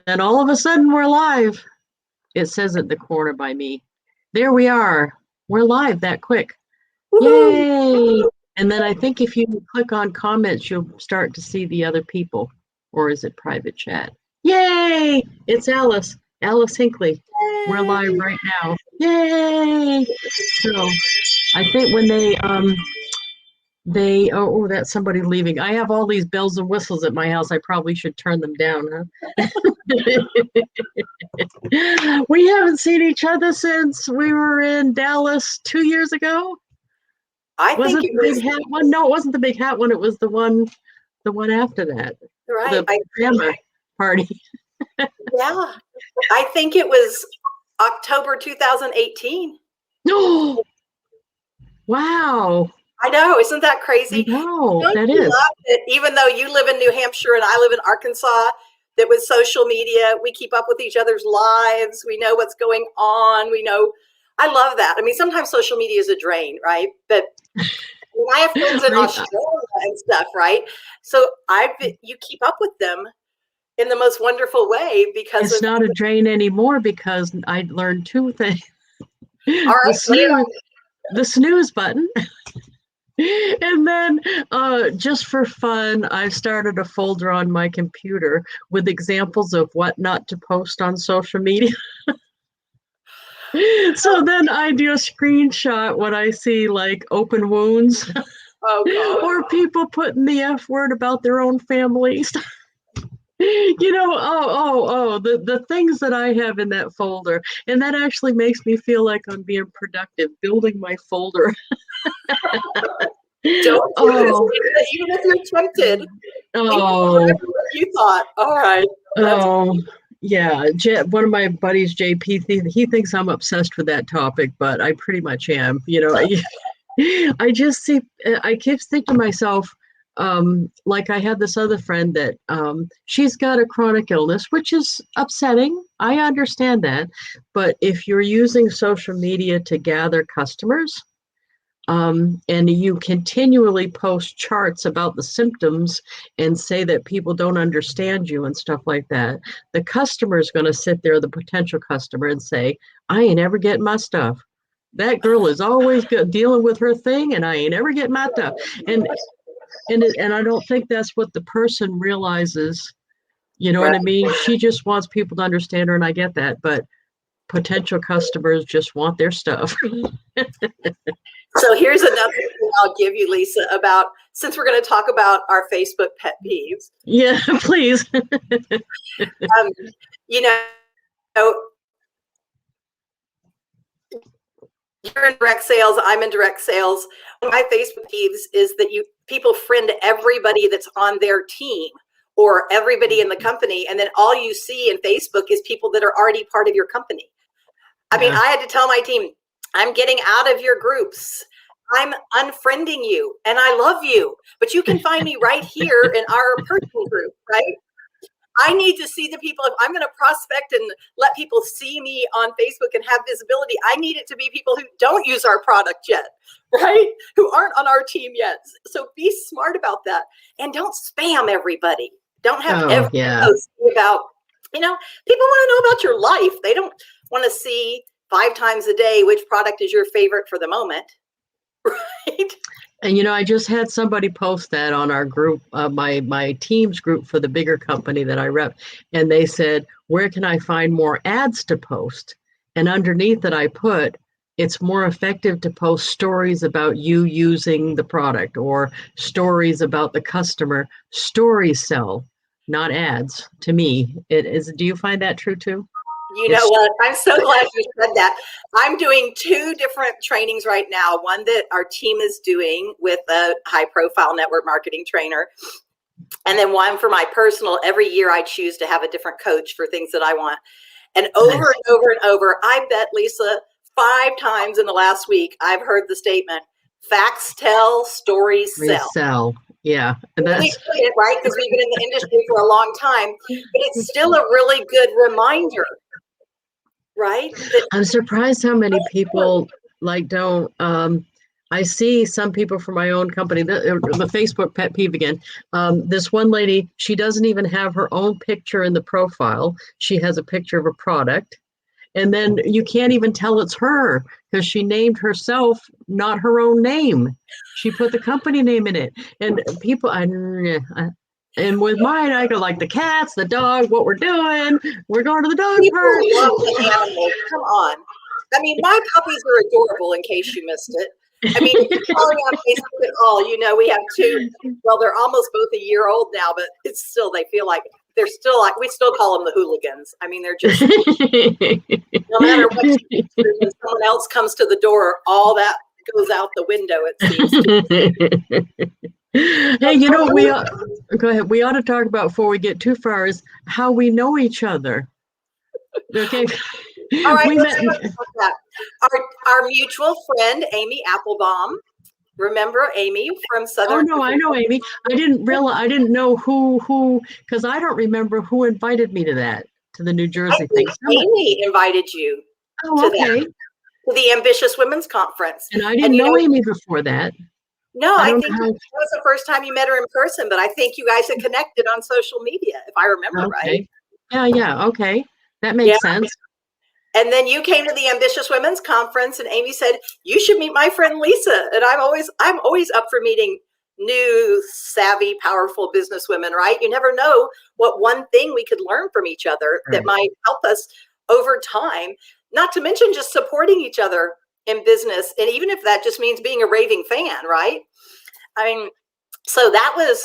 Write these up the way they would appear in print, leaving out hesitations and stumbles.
then all of a sudden we're live. It says at the corner by me. There we are. We're live that quick. Yay! And then I think if you click on comments, you'll start to see the other people. Or is it private chat? Yay! It's Alice Hinckley. Yay. We're live right now. Yay! So I think when oh, that's somebody leaving. I have all these bells and whistles at my house. I probably should turn them down, huh? We haven't seen each other since we were in Dallas 2 years ago. I think it was the big hat one. No, it wasn't the big hat one. It was the one after that. Right. The grammar party. Yeah. I think it was October 2018. No. Wow. I know. Isn't that crazy? No, that is. That even though you live in New Hampshire and I live in Arkansas, that with social media, we keep up with each other's lives. We know what's going on. We know. I love that. I mean, sometimes social media is a drain, right? But I have friends in Australia and stuff, right? So you keep up with them in the most wonderful way because it's not a drain anymore because I learned two things. All right, the snooze button. And then just for fun, I started a folder on my computer with examples of what not to post on social media. So then I do a screenshot when I see like open wounds. Oh, or people putting the F word about their own families. The things that I have in that folder. And that actually makes me feel like I'm being productive, building my folder. Don't do this, even if you're tempted. You thought, all right. Yeah. One of my buddies, JP, he thinks I'm obsessed with that topic, but I pretty much am. I keep thinking to myself, like I had this other friend that she's got a chronic illness, which is upsetting. I understand that. But if you're using social media to gather customers, and you continually post charts about the symptoms and say that people don't understand you and stuff like that, the customer is going to sit there, the potential customer, and say, I ain't ever getting my stuff. That girl is always dealing with her thing, and I ain't ever getting my stuff. And I don't think that's what the person realizes. You know what I mean? She just wants people to understand her, and I get that. But potential customers just want their stuff. So here's another thing I'll give you, Lisa, since we're going to talk about our Facebook pet peeves. Yeah, please. You're in direct sales. I'm in direct sales. One of my Facebook peeves is that people friend everybody that's on their team or everybody in the company. And then all you see in Facebook is people that are already part of your company. I mean, I had to tell my team, I'm getting out of your groups. I'm unfriending you and I love you, but you can find me right here in our personal group, right? I need to see the people. If I'm going to prospect and let people see me on Facebook and have visibility, I need it to be people who don't use our product yet, right? Who aren't on our team yet. So be smart about that and don't spam everybody. Don't have every post about, people want to know about your life. They don't want to see 5 times a day which product is your favorite for the moment, right? And I just had somebody post that on our group, my team's group for the bigger company that I rep, and they said, where can I find more ads to post? And underneath that I put, it's more effective to post stories about you using the product or stories about the customer. Stories sell, not ads, to me. Do you find that true too? You know what? I'm so glad you said that. I'm doing 2 different trainings right now. One that our team is doing with a high-profile network marketing trainer. And then one for my personal. Every year I choose to have a different coach for things that I want. And over and over and over, I bet, Lisa, 5 times in the last week, I've heard the statement, facts tell, stories sell. Yeah. And that's it, right? Because we've been in the industry for a long time. But it's still a really good reminder. Right? I'm surprised how many people don't I see some people from my own company, the Facebook pet peeve again. This one lady, she doesn't even have her own picture in the profile. She has a picture of a product. And then you can't even tell it's her because she named herself not her own name. She put the company name in it. And people, and with mine, I go like the cats, the dog, what we're doing. We're going to the dog People park. love the animals. Come on. I mean, my puppies are adorable in case you missed it. I mean, if you're calling on Facebook at all, you know, we have two, well, they're almost both a year old now, but it's still, they feel like they're still like, we still call them the hooligans. I mean, they're just, no matter what you do, when someone else comes to the door, all that goes out the window, it seems to. Hey, you know, go ahead. We ought to talk about before we get too far is how we know each other. Okay. All right, We let's met. talk about that. Our mutual friend, Amy Applebaum. Remember Amy from Southern? Oh no, I know Amy. I didn't know who, because I don't remember who invited me to the New I Jersey think thing. Amy invited you Oh, to okay. that, to the Ambitious Women's Conference. And I didn't know Amy before that. No, I I don't think know that was the first time you met her in person, but I think you guys had connected on social media, if I remember right. Yeah, okay. That Yeah. makes sense. And then you came to the Ambitious Women's Conference, and Amy said, "You should meet my friend Lisa." And I'm always up for meeting new, savvy, powerful business women. Right? You never know what one thing we could learn from each other that might help us over time. Not to mention just supporting each other in business, and even if that just means being a raving fan, right? I mean, so that was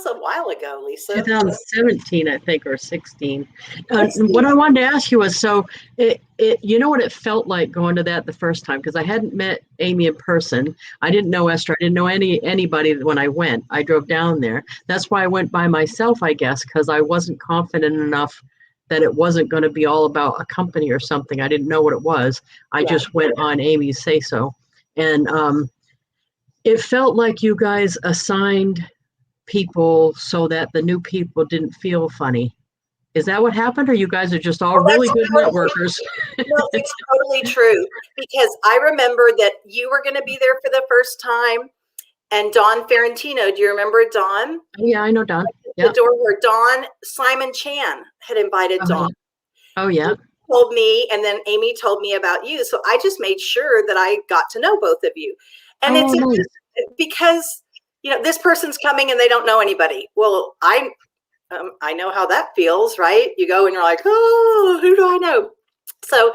a while ago, Lisa. 2017, I think, or 16. What I wanted to ask you was, so you know what it felt like going to that the first time? Because I hadn't met Amy in person. I didn't know Esther. I didn't know anybody when I went. I drove down there. That's why I went by myself, I guess, because I wasn't confident enough that it wasn't going to be all about a company or something. I didn't know what it was. I just went on Amy's say-so. And it felt like you guys assigned people so that the new people didn't feel funny. Is that what happened, or you guys are just all really good networkers? No, it's totally true, because I remember that you were going to be there for the first time, and Dawn Ferrantino, do you remember Dawn? Yeah, I know Dawn. The door where Dawn, Simon Chan had invited Dawn. Oh yeah. He told me, and then Amy told me about you, so I just made sure that I got to know both of you. And it's nice. Because you know, this person's coming and they don't know anybody. Well, I know how that feels, right? You go and you're like, oh, who do I know? So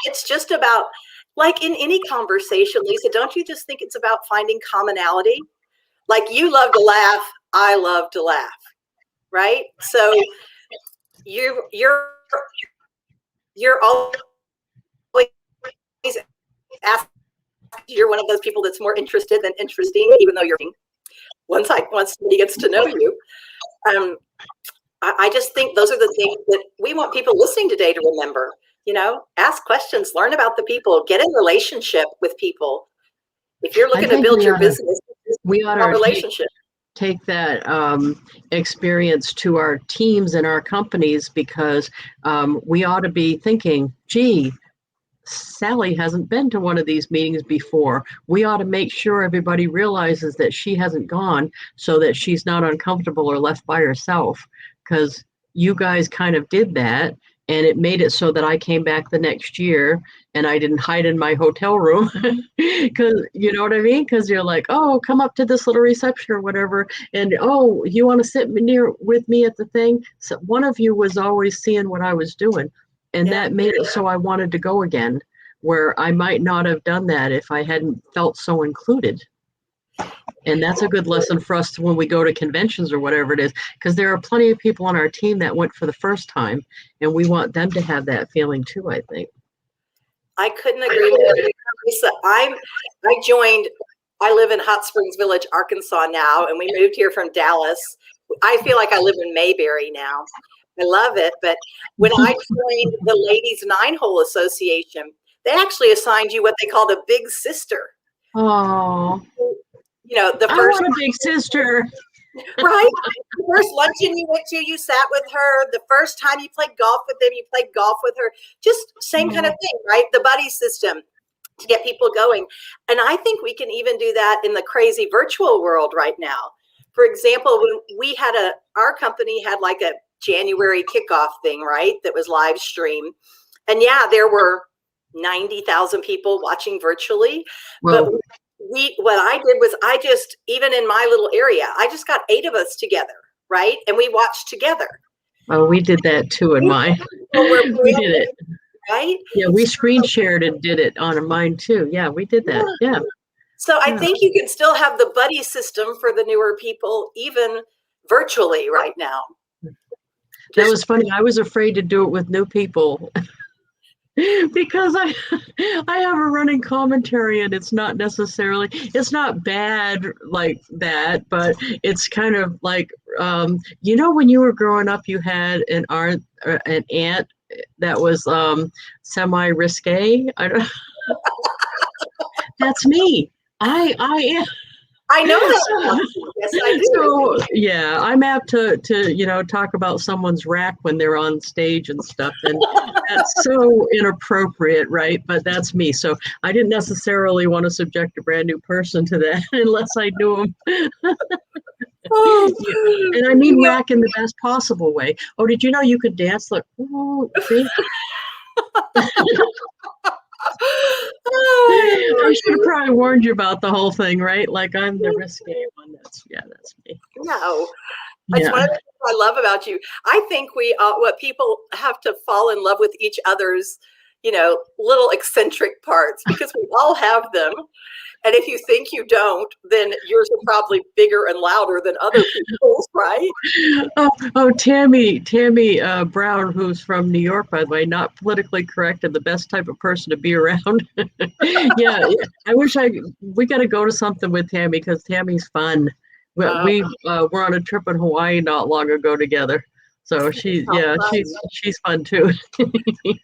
it's just about, like in any conversation, Lisa, don't you just think it's about finding commonality? Like you love to laugh, I love to laugh, right? So you're always asking, you're one of those people that's more interested than interesting, even though you're once somebody gets to know you. I just think those are the things that we want people listening today to remember. You know, ask questions, learn about the people, get in relationship with people. If you're looking to build your business, we ought to relationship. Take that experience to our teams and our companies, because we ought to be thinking, gee, Sally hasn't been to one of these meetings before. We ought to make sure everybody realizes that she hasn't gone, so that she's not uncomfortable or left by herself, because you guys kind of did that, and it made it so that I came back the next year and I didn't hide in my hotel room, because you know what I mean? Because you're like, oh, come up to this little reception or whatever, and oh, you want to sit near with me at the thing? So one of you was always seeing what I was doing. And that made it so I wanted to go again, where I might not have done that if I hadn't felt so included. And that's a good lesson for us when we go to conventions or whatever it is, because there are plenty of people on our team that went for the first time, and we want them to have that feeling too, I think. I couldn't agree with you, Lisa. I live in Hot Springs Village, Arkansas now, and we moved here from Dallas. I feel like I live in Mayberry now. I love it. But when I joined the Ladies 9-Hole Association, they actually assigned you what they called a big sister. Oh, you know, the first, I want a big sister. Right? The first luncheon you went to, you sat with her. The first time you played golf with them, you played golf with her. Just same kind of thing, right? The buddy system. to get people going. And I think we can even do that in the crazy virtual world right now. For example, when we had our company had like a January kickoff thing, right? That was live stream. And yeah, there were 90,000 people watching virtually. Well, But what I did was even in my little area, I just got 8 of us together, right? And we watched together. oh, we did that too in mine. We did it. Right? Yeah, we screen shared and did it on mine too. Yeah, we did that. Yeah. So I think you can still have the buddy system for the newer people, even virtually right now. That was funny. I was afraid to do it with new people because I have a running commentary, and it's not bad like that, but it's kind of like when you were growing up, you had an aunt that was semi risque. I don't. That's me. I am. I know that. Yes, I do. So yeah, I'm apt to talk about someone's rack when they're on stage and stuff, and that's so inappropriate, right? But that's me. So I didn't necessarily want to subject a brand new person to that unless I knew them. Yeah. And I mean rack in the best possible way. Oh, did you know you could dance like? Oh, see? I should have probably warned you about the whole thing, right? Like I'm the risque one. That's me. No, that's one of the things I love about you. I think what people have to fall in love with each other's, little eccentric parts, because we all have them. And if you think you don't, then yours are probably bigger and louder than other people's, right? Tammy Brown, who's from New York, by the way, not politically correct and the best type of person to be around. Yeah, I wish we got to go to something with Tammy because Tammy's fun. We were on a trip in Hawaii not long ago together. So she's fun too.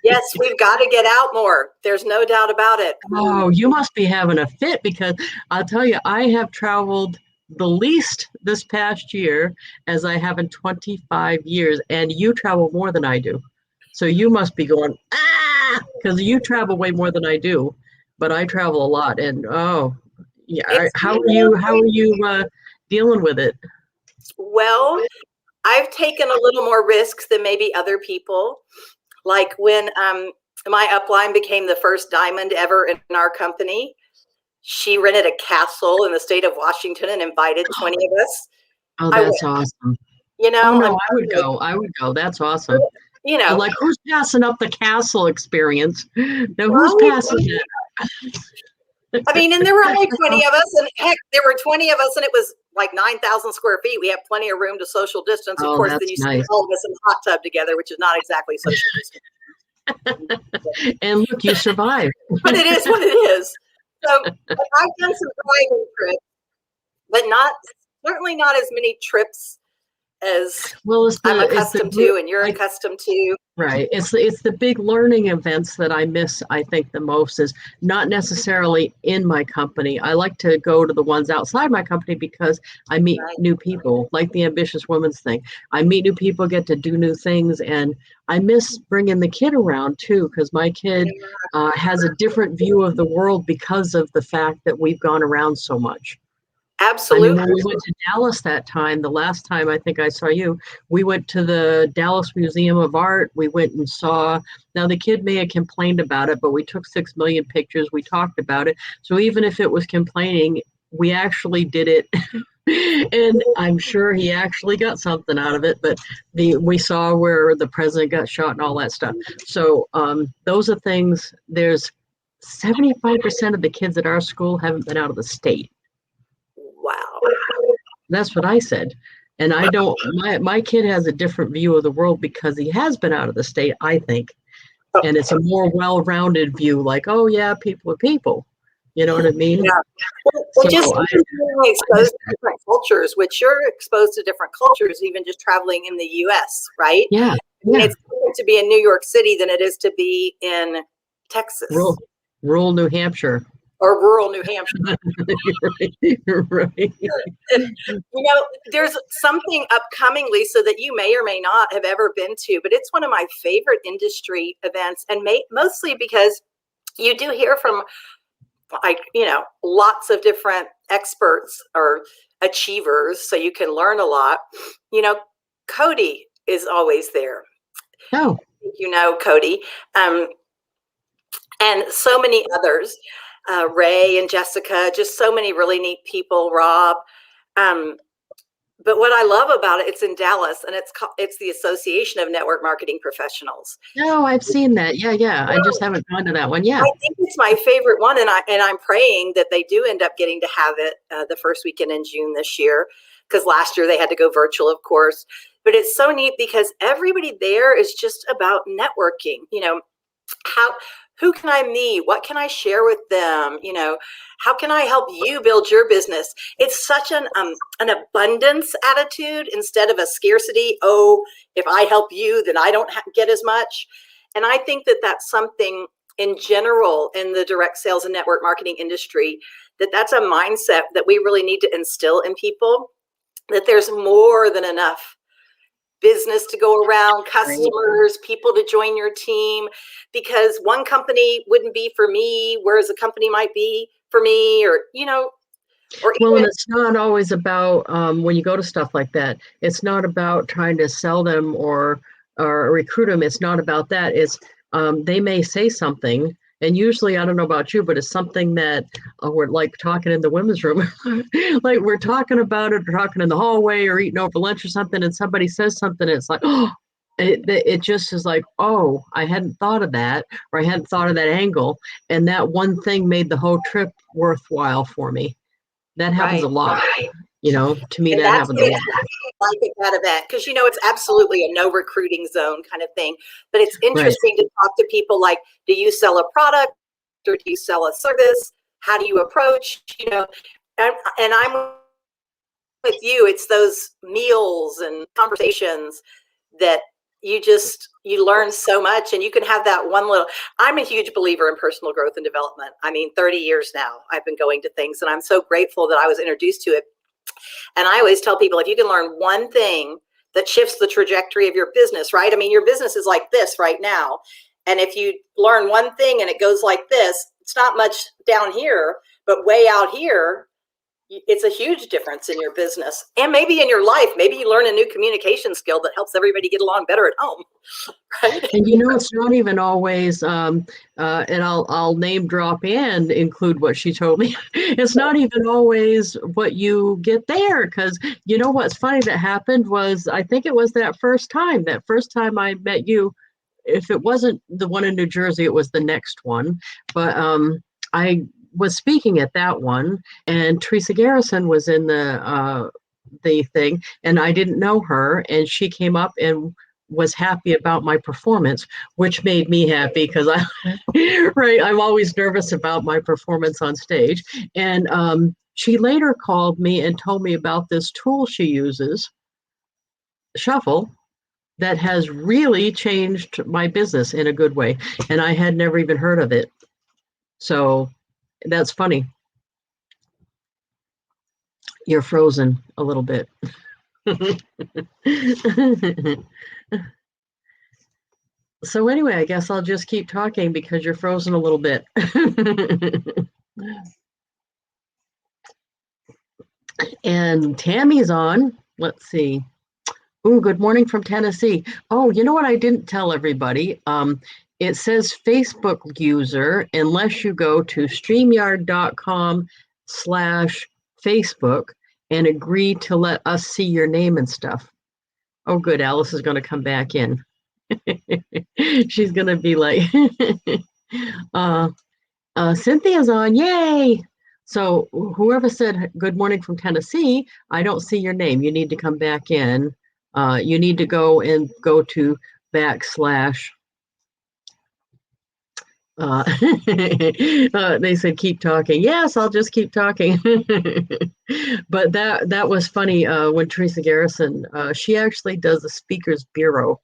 Yes, we've got to get out more. There's no doubt about it. Oh, you must be having a fit, because I'll tell you, I have traveled the least this past year as I have in 25 years, and you travel more than I do. So you must be going, because you travel way more than I do, but I travel a lot. And how are you dealing with it? Well, I've taken a little more risks than maybe other people. Like when my upline became the first diamond ever in our company, she rented a castle in the state of Washington and invited 20 of us. Oh, that's awesome. I would go. That's awesome. Like who's passing up the castle experience? Now who's passing it? I mean, and there were only 20 of us, and heck, there were 20 of us, and it was like 9,000 square feet. We have plenty of room to social distance. Of course, then you see all of us in the hot tub together, which is not exactly social distance. And look, you survived. But it is what it is. So I've done some driving trips, but certainly not as many trips as I'm accustomed to, and you're accustomed to. Right. It's the big learning events that I miss, I think, the most, is not necessarily in my company. I like to go to the ones outside my company because I meet new people, like the Ambitious Women's thing. I meet new people, get to do new things, and I miss bringing the kid around too, because my kid has a different view of the world because of the fact that we've gone around so much. Absolutely. I mean, when we went to Dallas that time, the last time I think I saw you, we went to the Dallas Museum of Art. We went and saw, now the kid may have complained about it, but we took 6 million pictures. We talked about it. So even if it was complaining, we actually did it. And I'm sure he actually got something out of it, but we saw where the president got shot and all that stuff. So those are things. There's 75% of the kids at our school haven't been out of the state. Wow. That's what I said. And I don't, my kid has a different view of the world because he has been out of the state, I think. And it's a more well-rounded view, like, oh yeah, people are people. You know what I mean? Yeah. Well, just being exposed to different cultures, which you're exposed to different cultures, even just traveling in the US, right? Yeah. I mean, it's different to be in New York City than it is to be in Texas. Rural New Hampshire. Or rural New Hampshire. Right. There's something upcoming, Lisa, that you may or may not have ever been to, but it's one of my favorite industry events, and mostly because you do hear from lots of different experts or achievers, so you can learn a lot. Cody is always there. Oh, Cody, and so many others, Ray and Jessica, just so many really neat people, Rob. But what I love about it, it's in Dallas, and it's the Association of Network Marketing Professionals. no, I've seen that. Yeah. I just haven't gone to that one. Yeah. I think it's my favorite one, and I'm praying that they do end up getting to have it the first weekend in June this year, because last year they had to go virtual, of course. But it's so neat because everybody there is just about networking. Who can I meet? What can I share with them? How can I help you build your business? It's such an abundance attitude instead of a scarcity. Oh, if I help you, then I don't get as much. And I think that that's something in general in the direct sales and network marketing industry, that's a mindset that we really need to instill in people, that there's more than enough business to go around, customers, people to join your team, because one company wouldn't be for me, whereas a company might be for me, or well, and it's not always about when you go to stuff like that, it's not about trying to sell them or recruit them. It's not about that. It's they may say something, and usually, I don't know about you, but it's something that we're like talking in the women's room, like we're talking about it, or talking in the hallway, or eating over lunch or something, and somebody says something, and it's like, oh, it just is like, oh, I hadn't thought of that, or I hadn't thought of that angle, and that one thing made the whole trip worthwhile for me. That happens a lot. To me, and that that's happens a lot. like at that event, because it's absolutely a no recruiting zone kind of thing. But it's interesting to talk to people like, do you sell a product or do you sell a service? How do you approach? And I'm with you. It's those meals and conversations that you learn so much, and you can have that one little. I'm a huge believer in personal growth and development. 30 years now I've been going to things, and I'm so grateful that I was introduced to it. And I always tell people, if you can learn one thing that shifts the trajectory of your business, right? Your business is like this right now. And if you learn one thing and it goes like this, it's not much down here, but way out here, it's a huge difference in your business, and maybe in your life. Maybe you learn a new communication skill that helps everybody get along better at home. Right? And it's not even always, and I'll name drop and include what she told me. It's not even always what you get there, because what's funny that happened was, I think it was that first time I met you. If it wasn't the one in New Jersey, it was the next one. But I was speaking at that one, and Teresa Garrison was in the thing, and I didn't know her, and she came up and was happy about my performance, which made me happy, because I'm always nervous about my performance on stage. And she later called me and told me about this tool she uses, Shuffle, that has really changed my business in a good way, and I had never even heard of it. So that's funny. You're frozen a little bit. So anyway, I guess I'll just keep talking because you're frozen a little bit. And Tammy's on. Let's see. Oh, good morning from Tennessee. Oh, you know what I didn't tell everybody? It says Facebook user, unless you go to StreamYard.com/Facebook and agree to let us see your name and stuff. Oh, good. Alice is going to come back in. She's going to be like, Cynthia's on. Yay. So whoever said good morning from Tennessee, I don't see your name. You need to come back in. You need to go to backslash. They said keep talking. Yes, I'll just keep talking. But that was funny. When Teresa Garrison, she actually does the speakers bureau,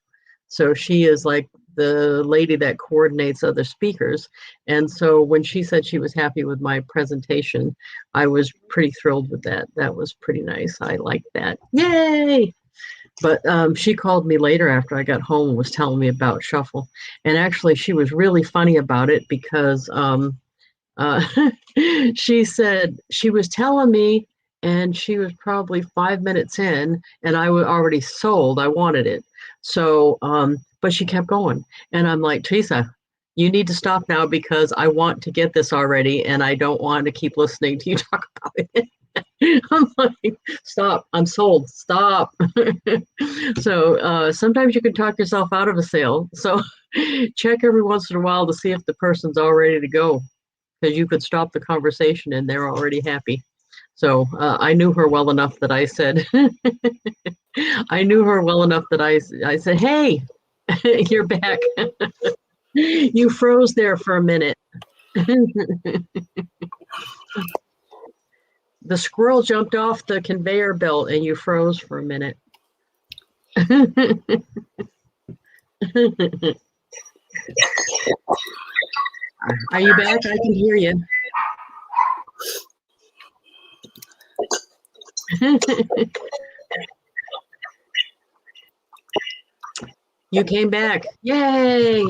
so she is like the lady that coordinates other speakers. And so when she said she was happy with my presentation, I was pretty thrilled with that. That was pretty nice. I liked that. Yay! But she called me later after I got home and was telling me about Shuffle. And actually, she was really funny about it, because Uh, she said she was telling me, and she was probably 5 minutes in, and I was already sold. I wanted it. So, but she kept going. And I'm like, Teresa, you need to stop now because I want to get this already, and I don't want to keep listening to you talk about it. I'm like, stop, I'm sold, stop. So sometimes you can talk yourself out of a sale. So check every once in a while to see if the person's all ready to go, because you could stop the conversation and they're already happy. So I knew her well enough that I said, I knew her well enough that I said, hey, you're back. You froze there for a minute. The squirrel jumped off the conveyor belt and you froze for a minute. Are you back? I can hear you. You came back. Yay!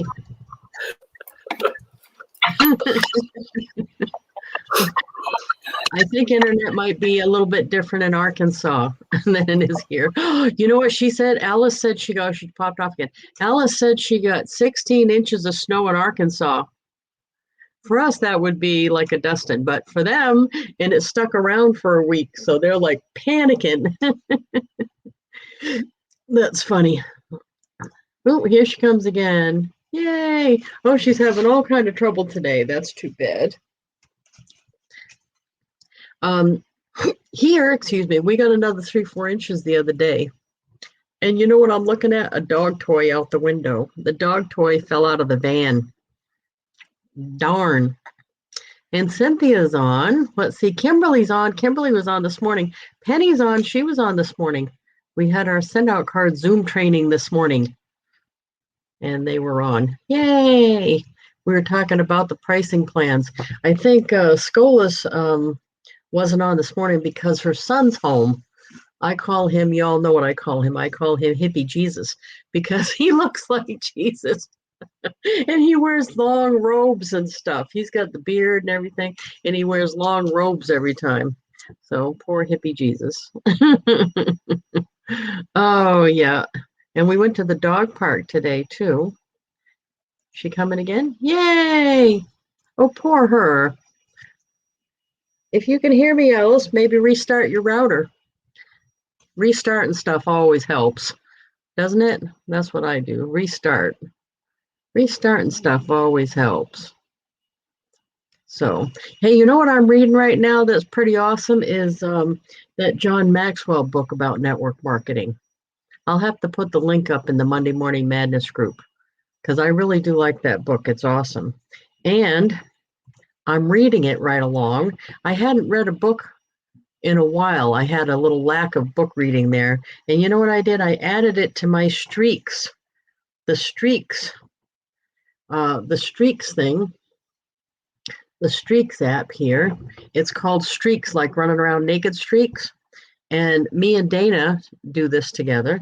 I think internet might be a little bit different in Arkansas than it is here. You know what she said? Alice said she popped off again. Alice said she got 16 inches of snow in Arkansas. For us, that would be like a dusting, but for them, and it stuck around for a week, so they're like panicking. That's funny. Oh, here she comes again. Yay! Oh, she's having all kind of trouble today. That's too bad. Here, excuse me, we got another 3-4 inches the other day. And you know what I'm looking at? A dog toy out the window. The dog toy fell out of the van. Darn. And Cynthia's on. Let's see, Kimberly's on. Kimberly was on this morning. Penny's on. She was on this morning. We had our send out card Zoom training this morning. And they were on. Yay! We were talking about the pricing plans. I think Scolas wasn't on this morning because her son's home. I call him, y'all know what I call him. I call him Hippie Jesus because he looks like Jesus. And he wears long robes and stuff. He's got the beard and everything, and he wears long robes every time. So poor Hippie Jesus. Oh, yeah. And we went to the dog park today, too. She coming again? Yay! Oh, poor her. If you can hear me, Alice, maybe restart your router. Restarting stuff always helps, doesn't it? That's what I do. Restart. Restarting stuff always helps. So, hey, you know what I'm reading right now that's pretty awesome is that John Maxwell book about network marketing. I'll have to put the link up in the Monday Morning Madness group because I really do like that book. It's awesome. And I'm reading it right along. I hadn't read a book in a while. I had a little lack of book reading there. And you know what I did? I added it to my streaks. The streaks thing, the Streaks app here. It's called Streaks, like running around naked streaks. And me and Dana do this together.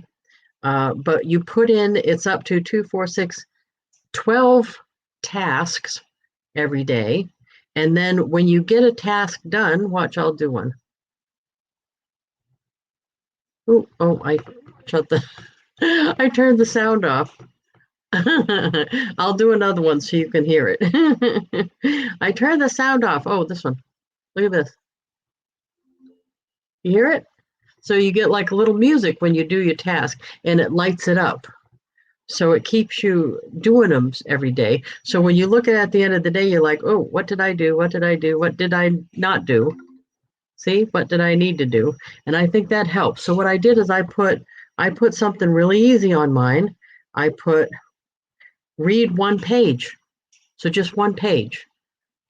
But you put in, it's up to 2, 4, 6, 12 tasks every day. And then when you get a task done, watch, I'll do one. Oh, I turned the sound off. I'll do another one so you can hear it. I turned the sound off. Oh, this one. Look at this. You hear it? So you get like a little music when you do your task and it lights it up. So it keeps you doing them every day. So when you look at the end of the day, you're like, oh, what did I do? What did I do? What did I not do? See, what did I need to do? And I think that helps. So what I did is I put something really easy on mine. I put read one page. So just one page.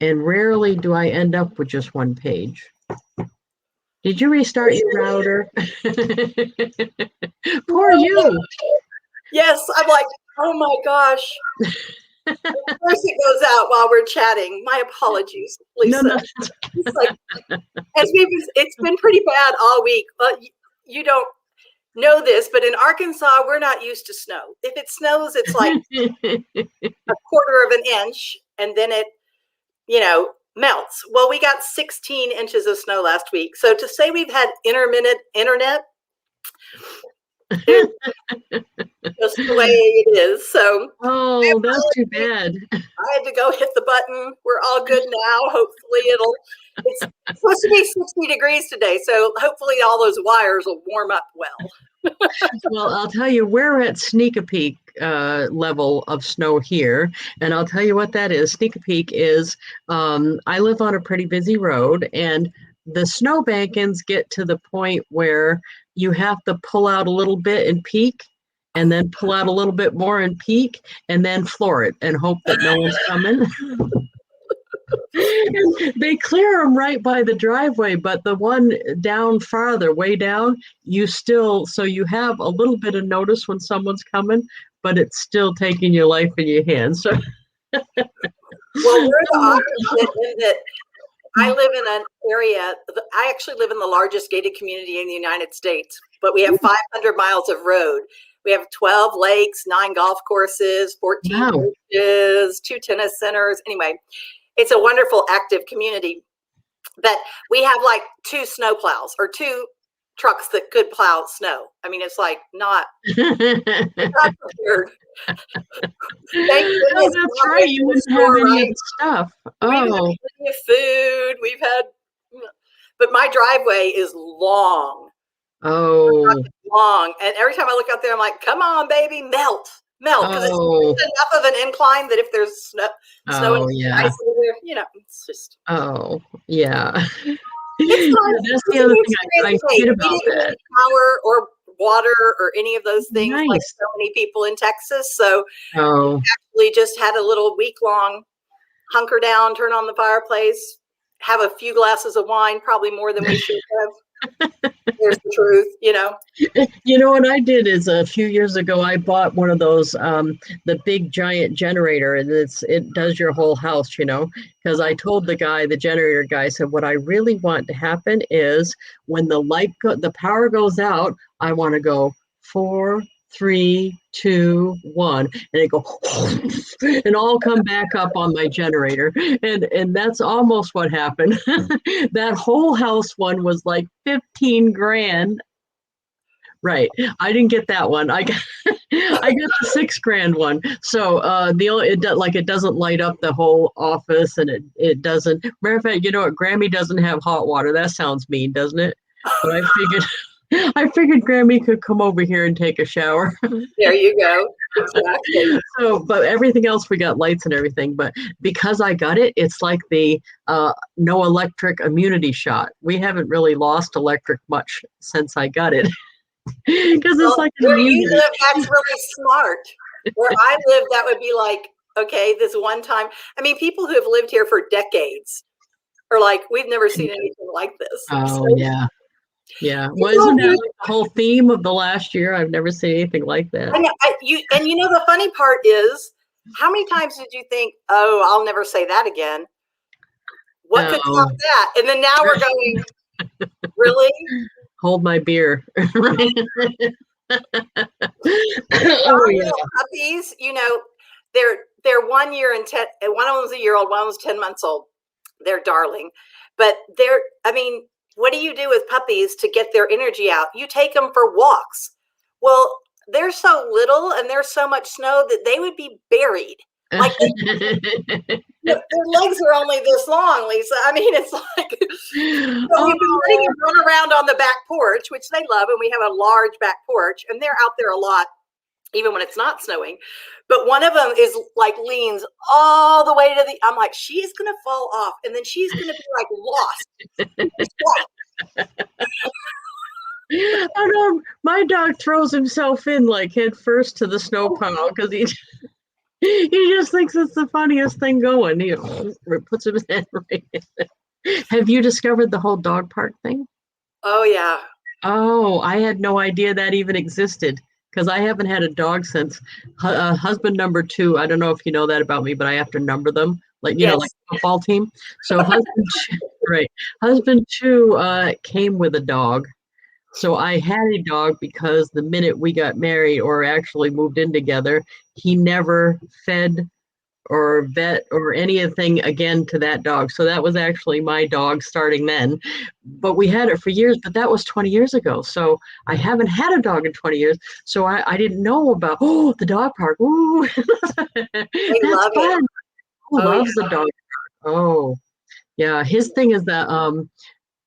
And rarely do I end up with just one page. Did you restart your router? Poor you. Yes, I'm like, oh my gosh. Of course it goes out while we're chatting. My apologies, Lisa. No. It's like, it's been pretty bad all week. But you don't know this, but in Arkansas, we're not used to snow. If it snows, it's like a quarter of an inch, and then it, melts. Well, we got 16 inches of snow last week. So to say we've had intermittent internet is just the way it is. So Oh, that's too bad. I had to go hit the button. We're all good now. Hopefully it's supposed to be 60 degrees today. So hopefully all those wires will warm up well. Well, I'll tell you, we're at Sneak a Peek level of snow here. And I'll tell you what that is. Sneak a Peek is, I live on a pretty busy road, and the snow bankings get to the point where you have to pull out a little bit and peek, and then pull out a little bit more and peek, and then floor it and hope that no one's coming. They clear them right by the driveway, but the one down farther, way down, you have a little bit of notice when someone's coming, but it's still taking your life in your hands. So. Well, we're the opposite in that I live in an area, I actually live in the largest gated community in the United States, but we have 500 miles of road. We have 12 lakes, 9 golf courses, 14 beaches, 2 tennis centers. Anyway, it's a wonderful, active community. But we have like 2 snow plows or 2 trucks that could plow snow. I mean, it's like not prepared. Thank goodness. That's right. You wouldn't have any of the stuff. We've had plenty of food. We've had, but my driveway is long. Oh. Long. And every time I look out there, I'm like, come on, baby, melt. Because it's enough of an incline that if there's snow and ice over there, it's just. Oh, yeah. That's the other thing I forget about that. Power or water or any of those things like so many people in Texas. So we actually just had a little week-long hunker down, turn on the fireplace, have a few glasses of wine, probably more than we should have. There's the truth, what I did is a few years ago, I bought one of those, the big giant generator, and it does your whole house, because I told the generator guy, I said, what I really want to happen is when the power goes out, I want to go 4, 3, 2, 1, and it go and all come back up on my generator, and that's almost what happened. That whole house one was like 15 grand. Right, I didn't get that one. I got the $6,000 one. So it doesn't light up the whole office, and it doesn't. Matter of fact, Grammy doesn't have hot water. That sounds mean, doesn't it? But I figured Grammy could come over here and take a shower. There you go. Exactly. But everything else, we got lights and everything. But because I got it, it's like the no electric immunity shot. We haven't really lost electric much since I got it. Because it's like where you live, that's really smart. Where I live, that would be like, okay, this one time. I mean, people who have lived here for decades are like, we've never seen anything like this. Oh, yeah. Yeah. Well, isn't that like the whole theme of the last year? I've never seen anything like that. I know, the funny part is, how many times did you think, oh, I'll never say that again? What could stop that? And then now we're going, really? Hold my beer. Oh, yeah. Puppies, they're 1 year and 10. One of them's a year old. One was 10 months old. They're darling, but what do you do with puppies to get their energy out? You take them for walks. Well, they're so little and there's so much snow that they would be buried. Like their legs are only this long, Lisa. I mean, it's like, so we've been letting them run around on the back porch, which they love. And we have a large back porch, and they're out there a lot, even when it's not snowing. But one of them is like leans all the way to I'm like, she's going to fall off. And then she's going to be like lost. I know my dog throws himself in like head first to the snow pile because he just thinks it's the funniest thing going. He puts his head right in there. Have you discovered the whole dog park thing? Oh, yeah. Oh, I had no idea that even existed. Because I haven't had a dog since husband number 2. I don't know if you know that about me, but I have to number them, like like a football team. So husband 2 came with a dog. So I had a dog because the minute we got married or actually moved in together, he never fed or vet or anything again to that dog. So that was actually my dog starting then. But we had it for years, but that was 20 years ago. So I haven't had a dog in 20 years. So I didn't know about, the dog park. Ooh, They that's love it. fun. Who Oh, loves yeah. the dog park? Oh, yeah. His thing is that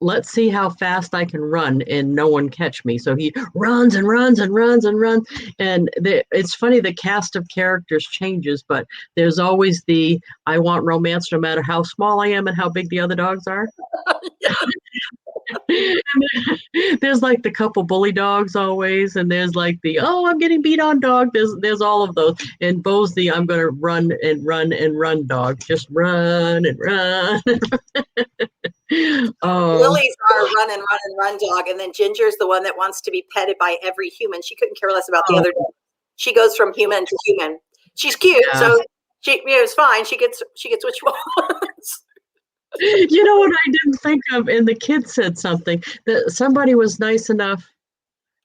let's see how fast I can run and no one catch me. So he runs and runs and runs and runs. And it's funny, the cast of characters changes, but there's always the I want romance no matter how small I am and how big the other dogs are. There's like the couple bully dogs always, and there's like the I'm getting beat on dog. There's all of those. And Bo's the I'm gonna run and run and run dog. Just run and run. Oh, Lily's our run and run and run dog, and then Ginger's the one that wants to be petted by every human. She couldn't care less about the oh, other dog. She goes from human to human. She's cute, yeah. so it's fine. She gets what she wants. You know what I didn't think of, and the kid said something that somebody was nice enough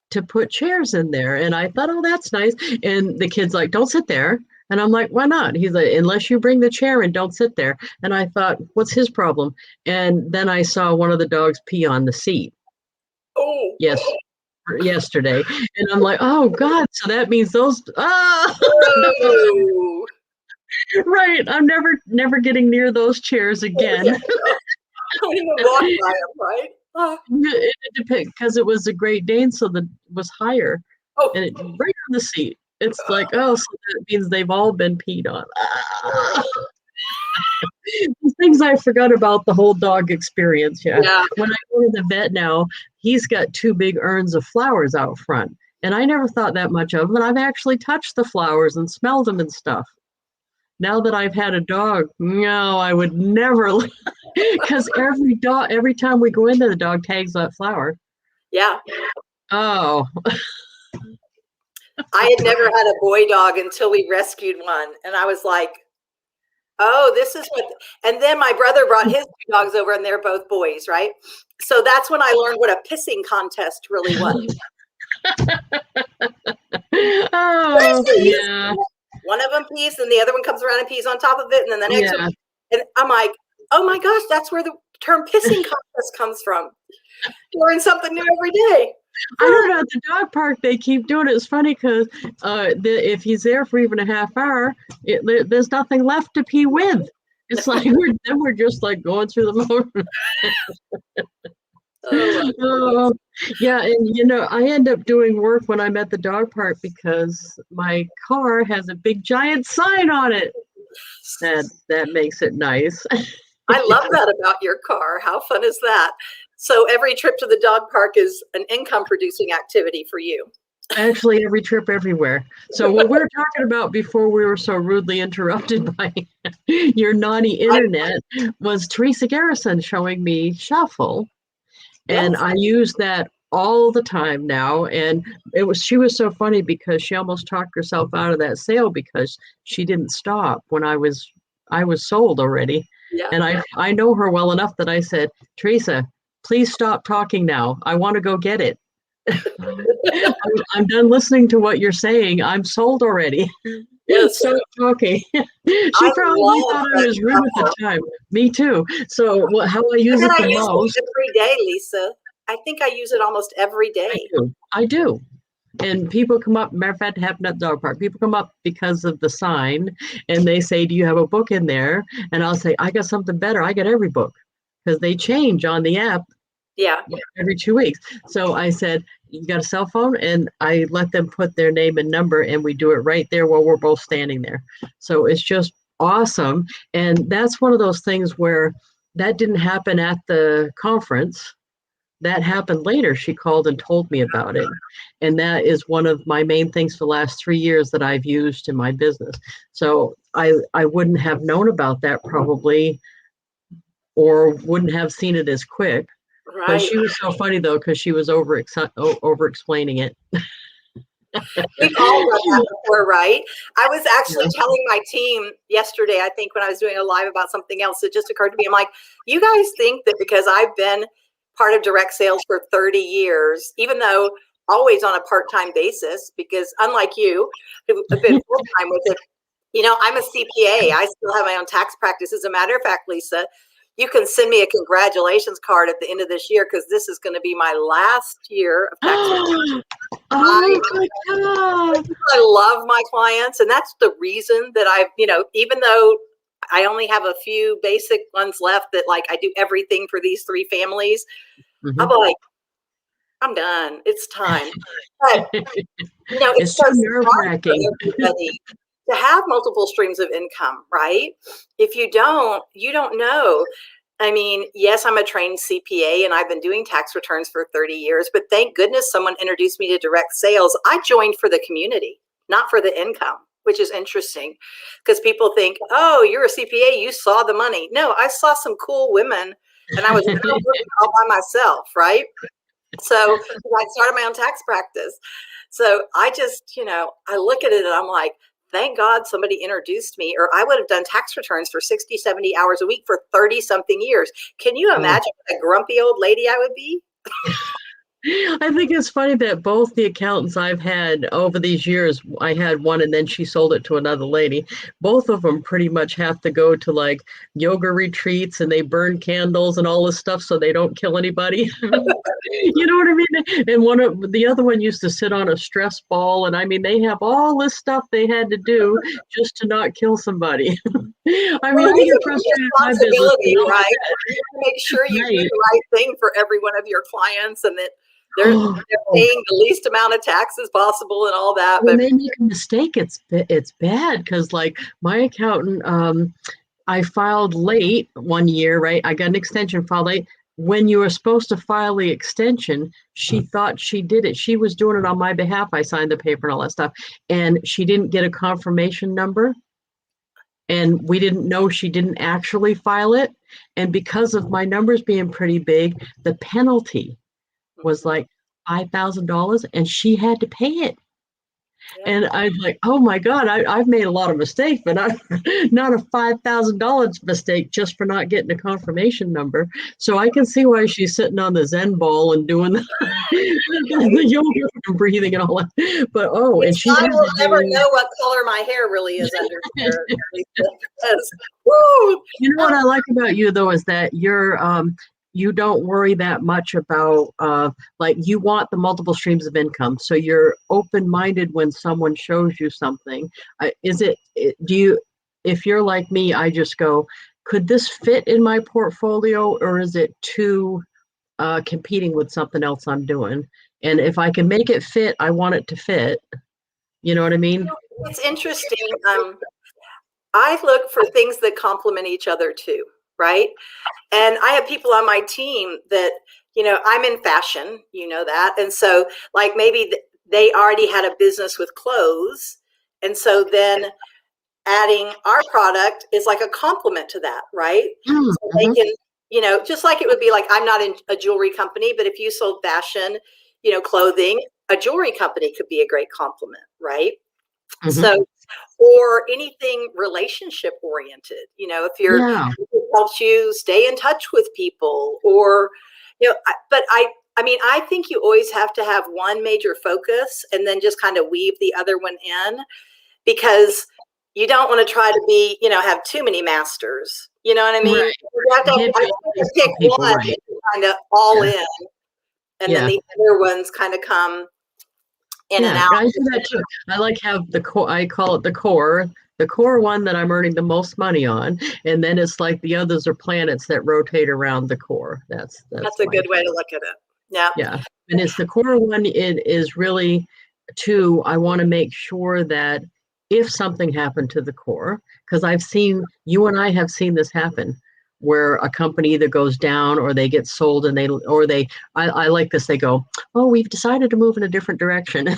to put chairs in there, and I thought, oh, that's nice. And the kid's like, don't sit there. And I'm like, why not? He's like, unless you bring the chair and don't sit there. And I thought, what's his problem? And then I saw one of the dogs pee on the seat. Oh, Yes, yesterday. And I'm like, oh God, so that means those oh. right. I'm never getting near those chairs again. Yeah. Don't even walk by them, right? It depends because it was a Great Dane, so the was higher. Oh, And it right on the seat. It's like, so that means they've all been peed on. The things I forgot about the whole dog experience. Yeah. yeah. When I go to the vet now, he's got 2 big urns of flowers out front. And I never thought that much of them. And I've actually touched the flowers and smelled them and stuff. Now that I've had a dog, no, I would never, because every time we go in there, the dog tags that flower. Yeah. Oh, I had never had a boy dog until we rescued one. And I was like, oh, this is what. And then my brother brought his 2 dogs over, and they're both boys, right? So that's when I learned what a pissing contest really was. oh, yeah. One of them pees, and the other one comes around and pees on top of it, and then the next one. And I'm like, oh my gosh, that's where the term pissing contest comes from. Learn something new every day. I know at the dog park they keep doing it. It's funny because if he's there for even a half hour, there's nothing left to pee with. It's like we're just like going through the motion. Oh, yeah, and I end up doing work when I'm at the dog park because my car has a big giant sign on it. That makes it nice. I love that about your car. How fun is that? So every trip to the dog park is an income producing activity for you. Actually, every trip everywhere. So what we were talking about before we were so rudely interrupted by your naughty internet was Teresa Garrison showing me Shuffle. And I use that all the time now. And she was so funny because she almost talked herself out of that sale because she didn't stop when I was sold already. Yeah. And I know her well enough that I said, Teresa, please stop talking now. I want to go get it. I'm done listening to what you're saying. I'm sold already. Yes. Stop talking. She probably thought I was rude at the time. Me too. So how I use it the most. Every day, Lisa. I think I use it almost every day. I do. And people come up, matter of fact, it happened at the dog park. People come up because of the sign and they say, do you have a book in there? And I'll say, I got something better. I got every book because they change on the app. Yeah. Every 2 weeks. So I said, you got a cell phone? And I let them put their name and number and we do it right there while we're both standing there. So it's just awesome. And that's one of those things where that didn't happen at the conference. That happened later. She called and told me about it. And that is one of my main things for the last 3 years that I've used in my business. So I wouldn't have known about that probably, or wouldn't have seen it as quick. Right. But she was so funny though, because she was over explaining it. We've all done that before, right? I was actually telling my team yesterday, I think when I was doing a live about something else, it just occurred to me. I'm like, you guys think that because I've been part of direct sales for 30 years, even though always on a part-time basis, because unlike you, who have been full-time with it, I'm a CPA. I still have my own tax practice. As a matter of fact, Lisa, you can send me a congratulations card at the end of this year because this is going to be my last year of tax return. Oh my God. I love my clients, and that's the reason that I've, even though I only have a few basic ones left that like I do everything for these 3 families, I'm like, I'm done. It's time. But it's It's so too smart for nerve-wracking. everybody to have multiple streams of income, right? If you don't, you don't know. I mean, yes, I'm a trained CPA and I've been doing tax returns for 30 years, but thank goodness someone introduced me to direct sales. I joined for the community, not for the income, which is interesting because people think, oh, you're a CPA, you saw the money. No, I saw some cool women and I was all by myself, right? So I started my own tax practice. So I just, I look at it and I'm like, thank God somebody introduced me, or I would have done tax returns for 60, 70 hours a week for 30 something years. Can you imagine what a grumpy old lady I would be? I think it's funny that both the accountants I've had over these years, I had one and then she sold it to another lady. Both of them pretty much have to go to like yoga retreats and they burn candles and all this stuff so they don't kill anybody. You know what I mean? And the other one used to sit on a stress ball, and I mean they have all this stuff they had to do just to not kill somebody. I mean, I get frustrated in my business. Responsibility, right? You have to make sure you do the right thing for every one of your clients and that they're paying the least amount of taxes possible and all that. When they make a mistake, it's bad because like my accountant, I filed late one year, right? I got an extension filed late. When you were supposed to file the extension, she thought she did it. She was doing it on my behalf. I signed the paper and all that stuff. And she didn't get a confirmation number. And we didn't know she didn't actually file it. And because of my numbers being pretty big, the penalty was like $5,000 and she had to pay it. Yeah. And I'm like, oh my God, I've made a lot of mistakes, but not a $5,000 mistake just for not getting a confirmation number. So I can see why she's sitting on the Zen ball and doing the yoga and breathing and all that. But and she I will never know what color my hair really is under here. Woo! You know what I like about you though is that you don't worry that much about like you want the multiple streams of income, so you're open-minded when someone shows you something. If you're like me, I just go, could this fit in my portfolio, or is it too competing with something else I'm doing? And if I can make it fit, I want it to fit. You know what I mean? It's interesting. I look for things that complement each other too, right? And I have people on my team that, I'm in fashion, that. And so like maybe they already had a business with clothes. And so then adding our product is like a complement to that, right? So they can, just like it would be like, I'm not in a jewelry company, but if you sold fashion, clothing, a jewelry company could be a great complement, right? So, or anything relationship oriented, if it helps you stay in touch with people, or, but I mean, I think you always have to have one major focus and then just kind of weave the other one in, because you don't want to try to be, have too many masters. You know what I mean? Right. You have to pick one right. Kind of all in, and then the other ones kind of come in and out. I do that too. I like have the core. I call it the core one that I'm earning the most money on, and then it's like the others are planets that rotate around the core. That's a good way to look at it. Yeah, and it's the core one. It is really too. I want to make sure that if something happened to the core, because you and I have seen this happen, where a company either goes down or they get sold and I like this, they go, oh, we've decided to move in a different direction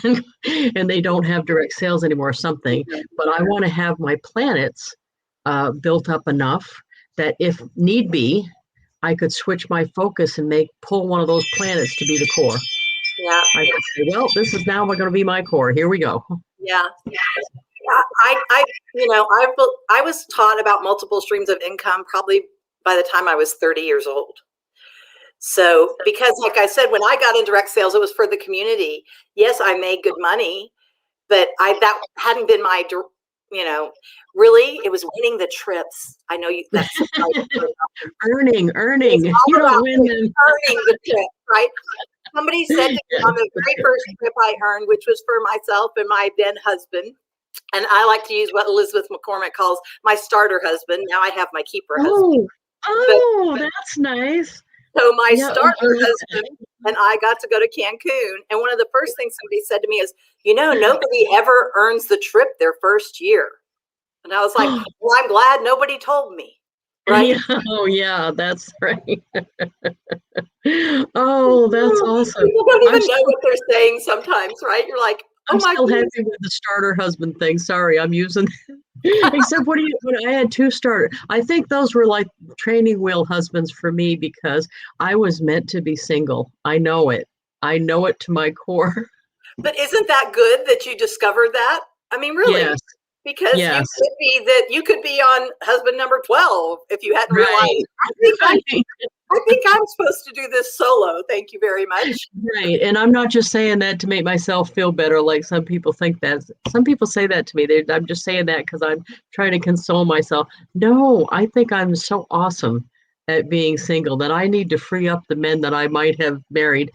and they don't have direct sales anymore or something. But I want to have my planets built up enough that if need be, I could switch my focus and pull one of those planets to be the core. Yeah. I could say, well, this is now going to be my core. Here we go. Yeah. I was taught about multiple streams of income probably by the time I was 30 years old. So, because like I said, when I got in direct sales, it was for the community. Yes, I made good money, but that hadn't been my really, it was winning the trips. I know that's earning. It's You all don't about win them. earning the trip, right? Somebody said to me on the very first trip I earned, which was for myself and my then husband, and I like to use what Elizabeth McCormick calls my starter husband. Now I have my keeper husband. That's nice. So my Yeah. starter husband and I got to go to Cancun. And one of the first things somebody said to me is, nobody ever earns the trip their first year. And I was like, well, I'm glad nobody told me. Right? Yeah. Oh, yeah, that's right. Oh, that's awesome. People don't even know what they're saying sometimes, right? You're like, I'm still happy with the starter husband thing. Sorry, I'm using. Except when I had 2 starter. I think those were like training wheel husbands for me because I was meant to be single. I know it. I know it to my core. But isn't that good that you discovered that? I mean, really? Yes. Because you could be on husband number 12 if you hadn't realized. I think I'm supposed to do this solo. Thank you very much. Right. And I'm not just saying that to make myself feel better. Like some people think that. Some people say that to me. I'm just saying that because I'm trying to console myself. No, I think I'm so awesome at being single that I need to free up the men that I might have married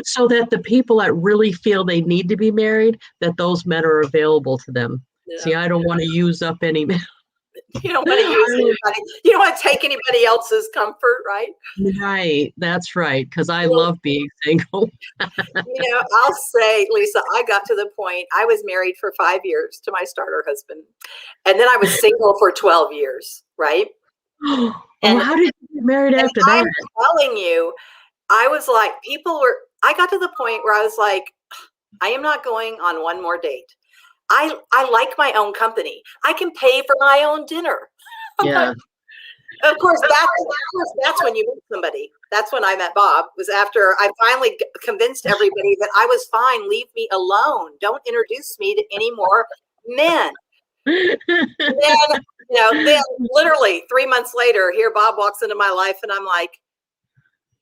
so that the people that really feel they need to be married, that those men are available to them. Yeah. See, I don't want to use up any men. You don't want to use anybody. You don't want to take anybody else's comfort, right? Right. That's right. Because I love being single. I'll say, Lisa, I got to the point, I was married for 5 years to my starter husband. And then I was single for 12 years, right? And how did you get married after that? I'm telling you, I was like, I got to the point where I was like, I am not going on one more date. I like my own company. I can pay for my own dinner. Yeah. Of course, that's when you meet somebody. That's when I met Bob. Was after I finally convinced everybody that I was fine. Leave me alone. Don't introduce me to any more men. Then literally 3 months later, here Bob walks into my life, and I'm like,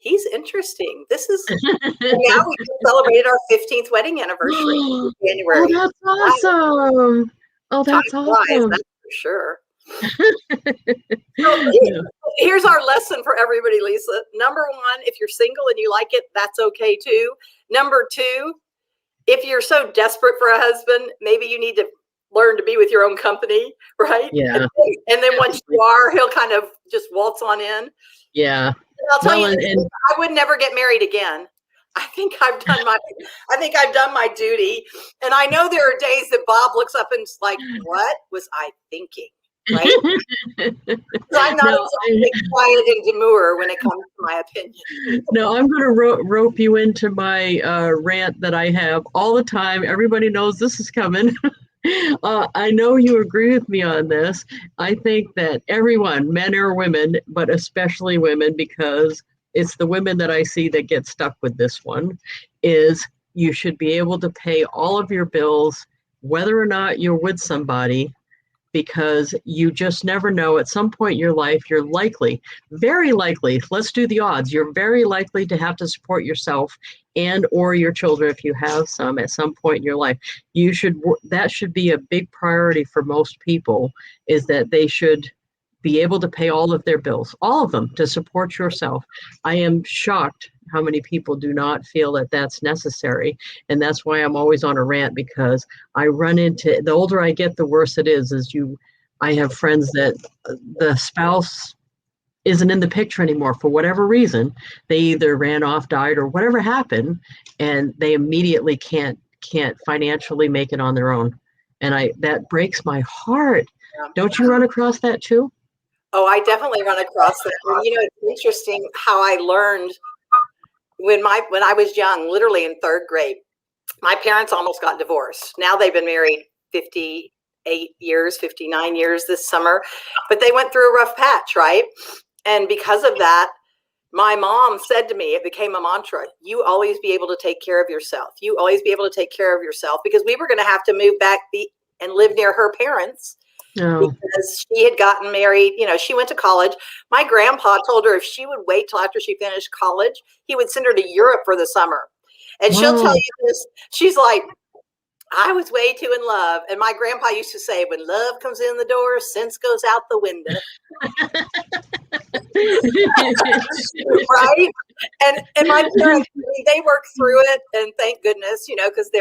he's interesting. This is now we celebrated our 15th wedding anniversary in January. Oh, that's awesome. Oh, that's awesome. That's for sure. So here's our lesson for everybody, Lisa. Number 1, if you're single and you like it, that's okay too. Number 2, if you're so desperate for a husband, maybe you need to learn to be with your own company, right? Yeah. And then once you are, he'll kind of just waltz on in. Yeah. And I'll tell you, I would never get married again. I think I've done my duty. And I know there are days that Bob looks up and is like, what was I thinking? Right? I'm not exactly quiet and demure when it comes to my opinion. No, I'm going to rope you into my rant that I have all the time. Everybody knows this is coming. I know you agree with me on this. I think that everyone, men or women, but especially women, because it's the women that I see that get stuck with this one, is you should be able to pay all of your bills, whether or not you're with somebody, because you just never know. At some point in your life, you're very likely, let's do the odds, you're very likely to have to support yourself and or your children if you have some at some point in your life. That should be a big priority for most people, is that they should be able to pay all of their bills, all of them, to support yourself. I am shocked how many people do not feel that that's necessary. And that's why I'm always on a rant, because I run into, the older I get, the worse it is. I have friends that the spouse isn't in the picture anymore for whatever reason. They either ran off, died, or whatever happened, and they immediately can't financially make it on their own. And that breaks my heart. Don't you run across that too? Oh, I definitely run across that. And, it's interesting how I learned when I was young, literally in 3rd grade. My parents almost got divorced. Now they've been married 58 years, 59 years this summer, but they went through a rough patch, right? And because of that, my mom said to me, it became a mantra, you always be able to take care of yourself. You always be able to take care of yourself, because we were going to have to move back and live near her parents. Oh. Because she had gotten married, she went to college. My grandpa told her if she would wait till after she finished college, he would send her to Europe for the summer. And she'll tell you this. She's like, I was way too in love. And my grandpa used to say, when love comes in the door, sense goes out the window. Right? And my parents, I mean, they worked through it, and thank goodness, because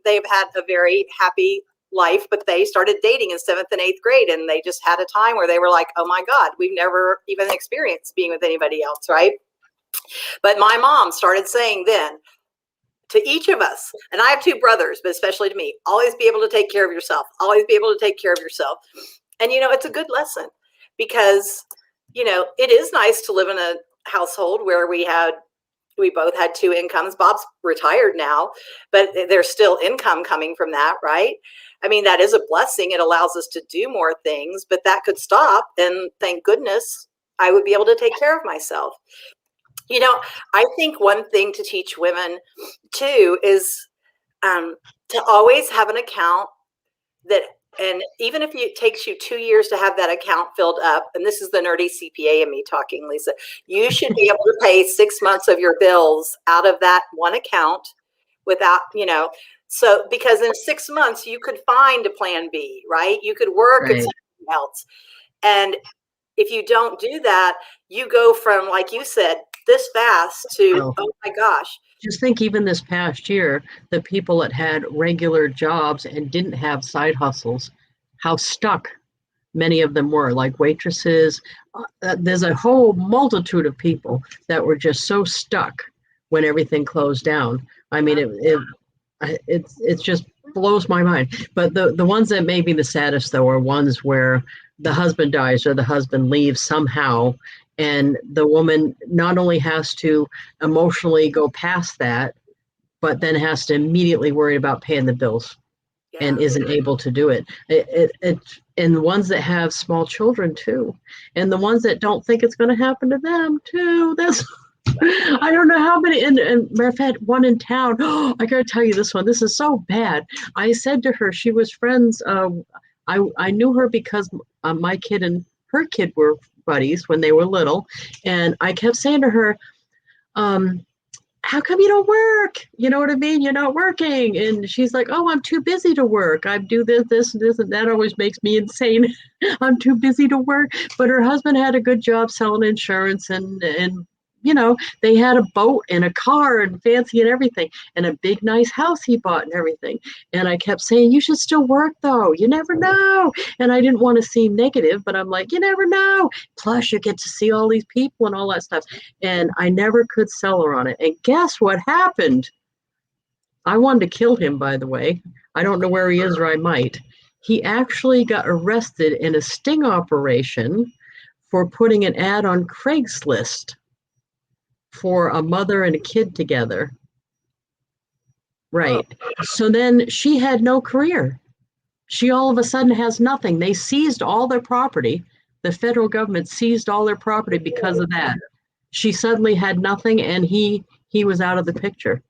they've had a very happy life, but they started dating in 7th and 8th grade, and they just had a time where they were like, oh my God, we've never even experienced being with anybody else, right? But my mom started saying then to each of us, and I have 2 brothers, but especially to me, always be able to take care of yourself, always be able to take care of yourself. And, it's a good lesson because, it is nice to live in a household where we both had 2 incomes. Bob's retired now, but there's still income coming from that, right? I mean, that is a blessing. It allows us to do more things, but that could stop. And thank goodness I would be able to take care of myself. I think one thing to teach women too is to always have an account and even if it takes you 2 years to have that account filled up, and this is the nerdy CPA in me talking, Lisa, you should be able to pay 6 months of your bills out of that one account without, so because in 6 months you could find a plan B, right? You could work at something else. And if you don't do that, you go from, like you said, this fast to, oh my gosh. Just think, even this past year, the people that had regular jobs and didn't have side hustles, how stuck many of them were, like waitresses. There's a whole multitude of people that were just so stuck when everything closed down. I mean, it just blows my mind. But the ones that may be the saddest, though, are ones where the husband dies or the husband leaves somehow, and the woman not only has to emotionally go past that, but then has to immediately worry about paying the bills and isn't able to do it. And the ones that have small children too, and the ones that don't think it's going to happen to them too. That's I don't know how many. And matter of fact, one in town. Oh, I got to tell you this one. This is so bad. I said to her, she was friends. I knew her because my kid and her kid were buddies when they were little, and I kept saying to her, how come you don't work? You know what I mean? You're not working. And she's like, oh, I'm too busy to work. I do this, and that always makes me insane. I'm too busy to work. But her husband had a good job selling insurance, and they had a boat and a car and fancy and everything, and a big nice house he bought and everything. And I kept saying, you should still work though. You never know. And I didn't want to seem negative, but I'm like, you never know. Plus you get to see all these people and all that stuff. And I never could sell her on it. And guess what happened? I wanted to kill him, by the way. I don't know where he is, or I might. He actually got arrested in a sting operation for putting an ad on Craigslist for a mother and a kid together. Right. So then she had no career. She all of a sudden has nothing. They seized all their property. The federal government seized all their property because of that. She suddenly had nothing, and he was out of the picture.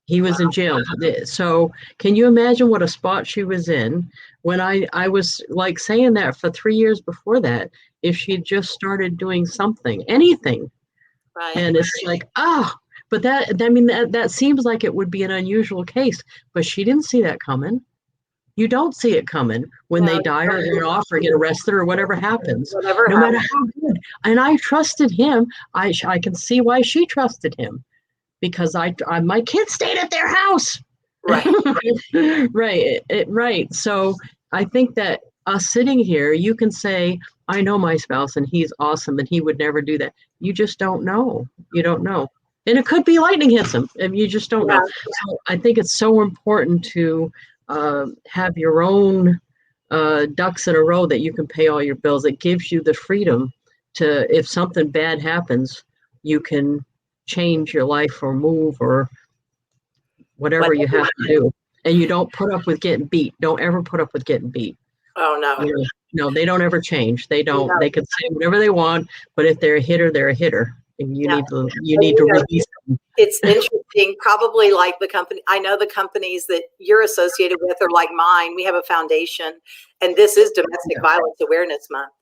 He was in jail. So can you imagine what a spot she was in when I was like saying that for 3 years before that, if she had just started doing something, anything. Right. And it's like, but that seems like it would be an unusual case, but she didn't see that coming. You don't see it coming when they die or they're off or get arrested or whatever happens, no matter how good. And I trusted him. I can see why she trusted him, because my kids stayed at their house. Right. Right. So I think that us sitting here, you can say, I know my spouse and he's awesome and he would never do that. You just don't know. You don't know. And it could be lightning hits him and you just don't know. So I think it's so important to have your own ducks in a row that you can pay all your bills. It gives you the freedom to, if something bad happens, you can change your life or move or whatever you have to do. And you don't put up with getting beat. Don't ever put up with getting beat. Oh, no. No, they don't ever change. They don't. No. They can say whatever they want, but if they're a hitter, they're a hitter. And you need to release them. It's interesting, probably like the company. I know the companies that you're associated with are like mine. We have a foundation, and this is Domestic Violence Awareness Month,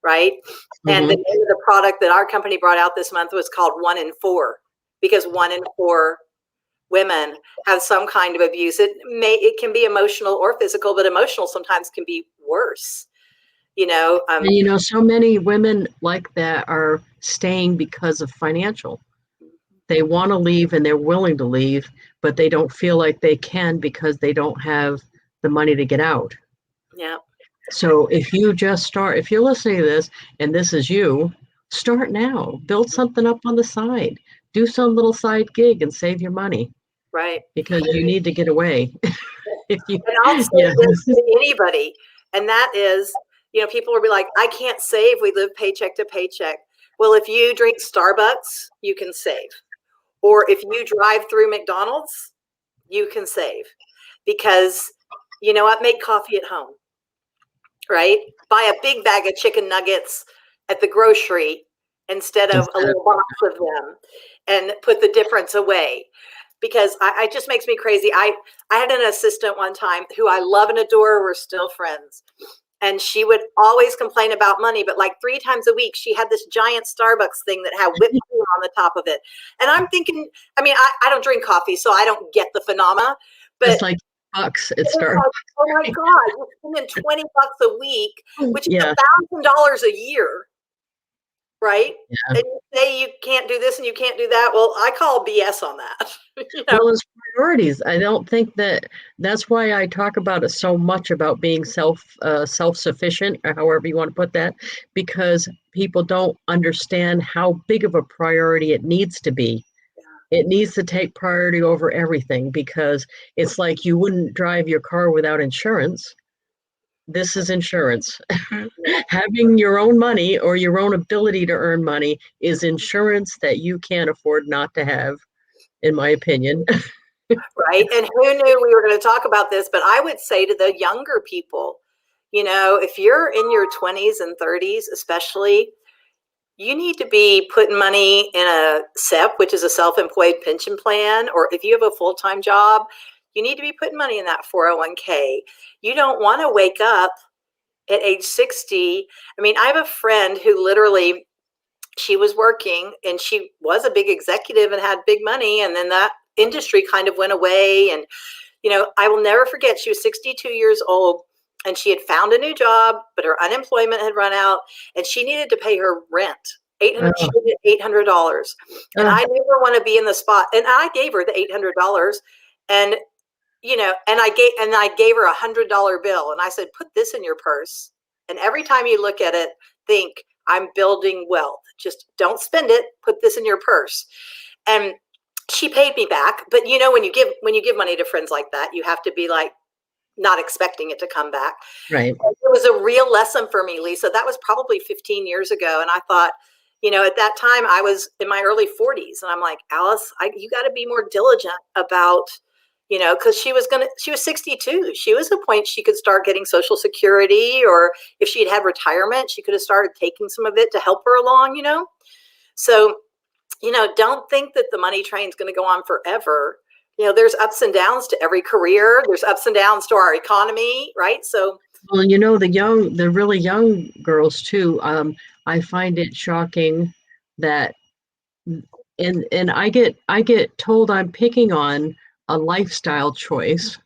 right? Mm-hmm. And the name of the product that our company brought out this month was called 1 in 4, because 1 in 4 women have some kind of abuse. It can be emotional or physical, but emotional sometimes can be worse. And so many women like that are staying because of financial. They want to leave and they're willing to leave, but they don't feel like they can because they don't have the money to get out. Yeah. So if you're listening to this and this is you, start now. Build something up on the side. Do some little side gig and save your money. Right. Because you need to get away. And I'll say this to anybody, and that is, people will be like, I can't save. We live paycheck to paycheck. Well, if you drink Starbucks, you can save. Or if you drive through McDonald's, you can save. Because you know what? Make coffee at home, right? Buy a big bag of chicken nuggets at the grocery instead of a little box of them, and put the difference away. Because it just makes me crazy. I had an assistant one time who I love and adore. We're still friends. And she would always complain about money, but like 3 times a week, she had this giant Starbucks thing that had whipped cream on the top of it. And I'm thinking, I don't drink coffee, so I don't get the phenomena. But it's like bucks. It starts. Like, oh my God, you're spending $20 a week, which is $1,000 a year. Right? Yeah. And you say you can't do this and you can't do that. Well, I call BS on that. Well, it's priorities. I don't think that's why I talk about it so much about being self-sufficient, or however you want to put that, because people don't understand how big of a priority it needs to be. It needs to take priority over everything, because it's like you wouldn't drive your car without insurance. This is insurance. Having your own money or your own ability to earn money is insurance that you can't afford not to have, in my opinion. Right. And who knew we were going to talk about this? But I would say to the younger people, if you're in your 20s and 30s, especially, you need to be putting money in a SEP, which is a self-employed pension plan, or if you have a full-time job, you need to be putting money in that 401k. You don't want to wake up at age 60. I have a friend who literally, she was working and she was a big executive and had big money. And then that industry kind of went away. And, I will never forget, she was 62 years old and she had found a new job, but her unemployment had run out and she needed to pay her rent. $800. And I never want to be in the spot. And I gave her the $800. And I gave her $100 bill and I said, put this in your purse. And every time you look at it, think, I'm building wealth. Just don't spend it. Put this in your purse. And she paid me back. But when you give money to friends like that, you have to be like, not expecting it to come back. Right. It was a real lesson for me, Lisa. That was probably 15 years ago. And I thought, at that time I was in my early 40s and I'm like, Alice, you got to be more diligent about, because she was 62. She was at a point she could start getting Social Security, or if she'd had retirement, she could have started taking some of it to help her along, So, don't think that the money train's going to go on forever. There's ups and downs to every career. There's ups and downs to our economy, right? So, well, the really young girls too. I find it shocking that, and I get told I'm picking on a lifestyle choice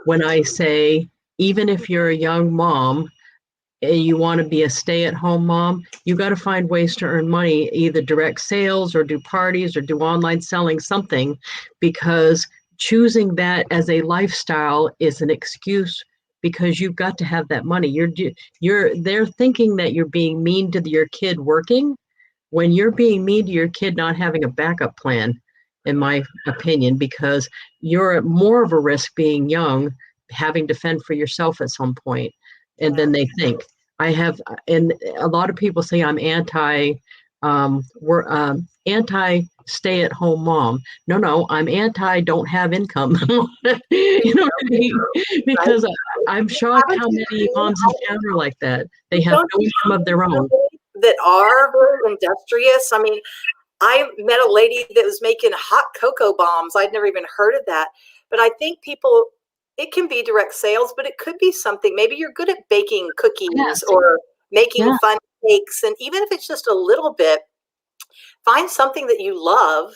when I say, even if you're a young mom and you want to be a stay-at-home mom, you got to find ways to earn money, either direct sales or do parties or do online selling, something, because choosing that as a lifestyle is an excuse, because you've got to have that money. They're thinking that you're being mean to your kid working, when you're being mean to your kid not having a backup plan, in my opinion, because you're at more of a risk being young, having to fend for yourself at some point. And then they think and a lot of people say I'm anti stay at home mom. No, I'm anti don't have income. You know what I mean? Because I'm shocked how many moms encounter like that. They have no income of their own. That are very industrious. I met a lady that was making hot cocoa bombs. I'd never even heard of that. But I think it can be direct sales, but it could be something. Maybe you're good at baking cookies or making fun cakes. And even if it's just a little bit, find something that you love,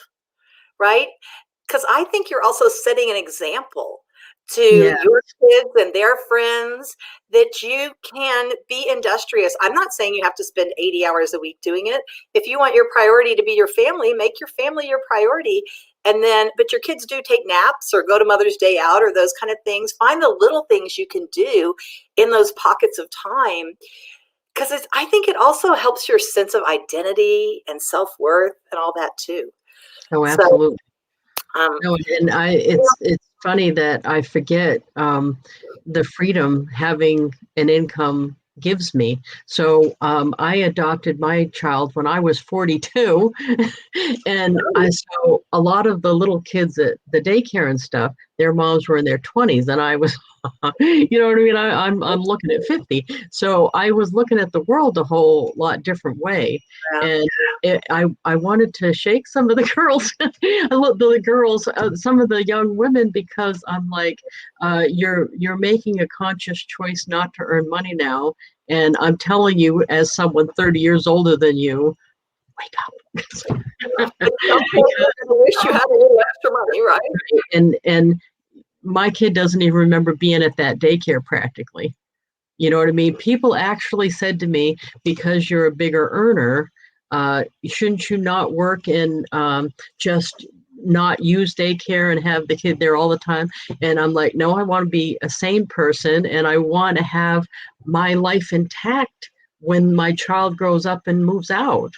right? because I think you're also setting an example to Yeah. your kids and their friends that you can be industrious. I'm not saying you have to spend 80 hours a week doing it. If you want your priority to be your family, make your family your priority. And then, but your kids do take naps or go to Mother's Day out or those kind of things. Find the little things you can do in those pockets of time. Because I think it also helps your sense of identity and self-worth and all that too. Oh, So, absolutely. um, No, and it's funny that I forget the freedom having an income gives me. So I adopted my child when I was 42, and so a lot of the little kids at the daycare and stuff, their moms were in their 20s, and I was, you know what I mean? I'm looking at 50, so I was looking at the world a whole lot different way, yeah. and I wanted to shake some of the girls. I love the girls, some of the young women, because I'm like, you're making a conscious choice not to earn money now, and I'm telling you, as someone 30 years older than you, wake up. I wish you had a little extra money, right? And my kid doesn't even remember being at that daycare practically. You know what I mean? People actually said to me, because you're a bigger earner, shouldn't you not work and just not use daycare and have the kid there all the time? And I'm like, no, I want to be a sane person, and I want to have my life intact when my child grows up and moves out.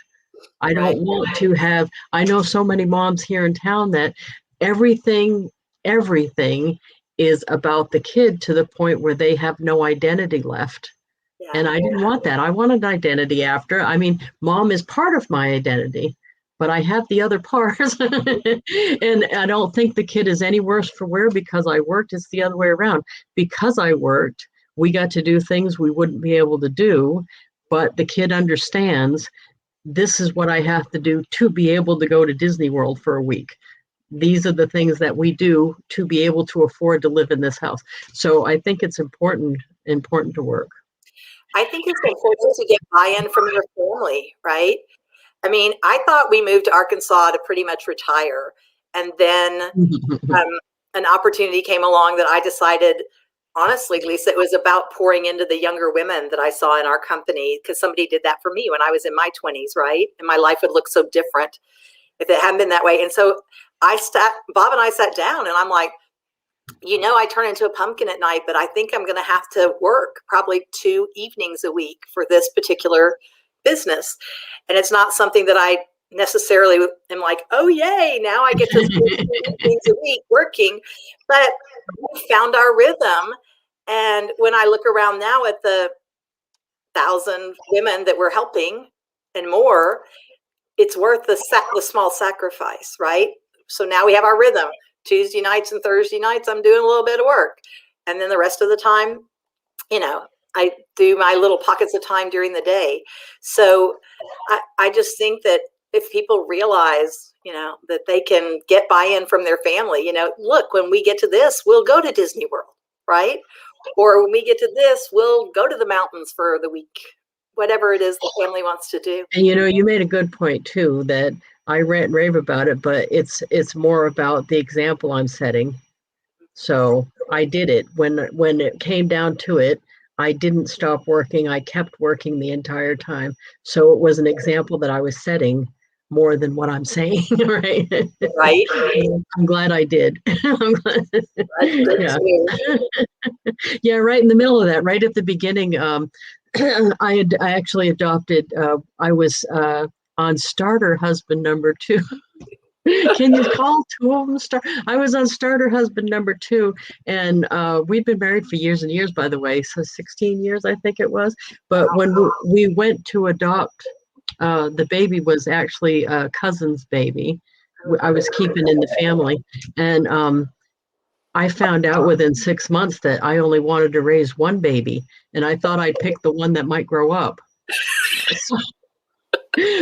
I Right. don't want to have, I know so many moms here in town that everything, everything is about the kid to the point where they have no identity left. Yeah. And I didn't want that. I wanted identity after. I mean, mom is part of my identity, but I have the other parts. And I don't think the kid is any worse for wear because I worked. It's the other way around. Because I worked, we got to do things we wouldn't be able to do, but the kid understands this is what I have to do to be able to go to Disney World for a week. These are the things that we do to be able to afford to live in this house. So I think it's important to work. I think it's important to get buy-in from your family, right? I mean, I thought we moved to Arkansas to pretty much retire. And then an opportunity came along that I decided, honestly, Lisa, it was about pouring into the younger women that I saw in our company, because somebody did that for me when I was in my 20s, right? And my life would look so different if it hadn't been that way. And so Bob and I sat down, and I'm like, I turn into a pumpkin at night, but I think I'm going to have to work probably 2 evenings a week for this particular business. And it's not something that I necessarily am like, oh, yay, now I get to spend 2 evenings a week working. But we found our rhythm. And when I look around now at the 1,000 women that we're helping and more, it's worth the small sacrifice, right? So now we have our rhythm. Tuesday nights and Thursday nights, I'm doing a little bit of work. And then the rest of the time, I do my little pockets of time during the day. So I just think that if people realize, that they can get buy-in from their family, look, when we get to this, we'll go to Disney World, right? Or when we get to this, we'll go to the mountains for the week, whatever it is the family wants to do. And you made a good point too, that I rant and rave about it, but it's more about the example I'm setting. So I did it when it came down to it. I didn't stop working. I kept working the entire time. So it was an example that I was setting more than what I'm saying, right? Right. I'm glad I did. I'm glad. Yeah. Too. Yeah, right in the middle of that, right at the beginning. I actually adopted. I was on starter husband number 2. Can you call 2 of them star? I was on starter husband number 2, and we've been married for years and years, by the way, so 16 years, I think it was. But when we went to adopt, the baby was actually a cousin's baby. I was keeping in the family, and I found out within 6 months that I only wanted to raise one baby, and I thought I'd pick the one that might grow up.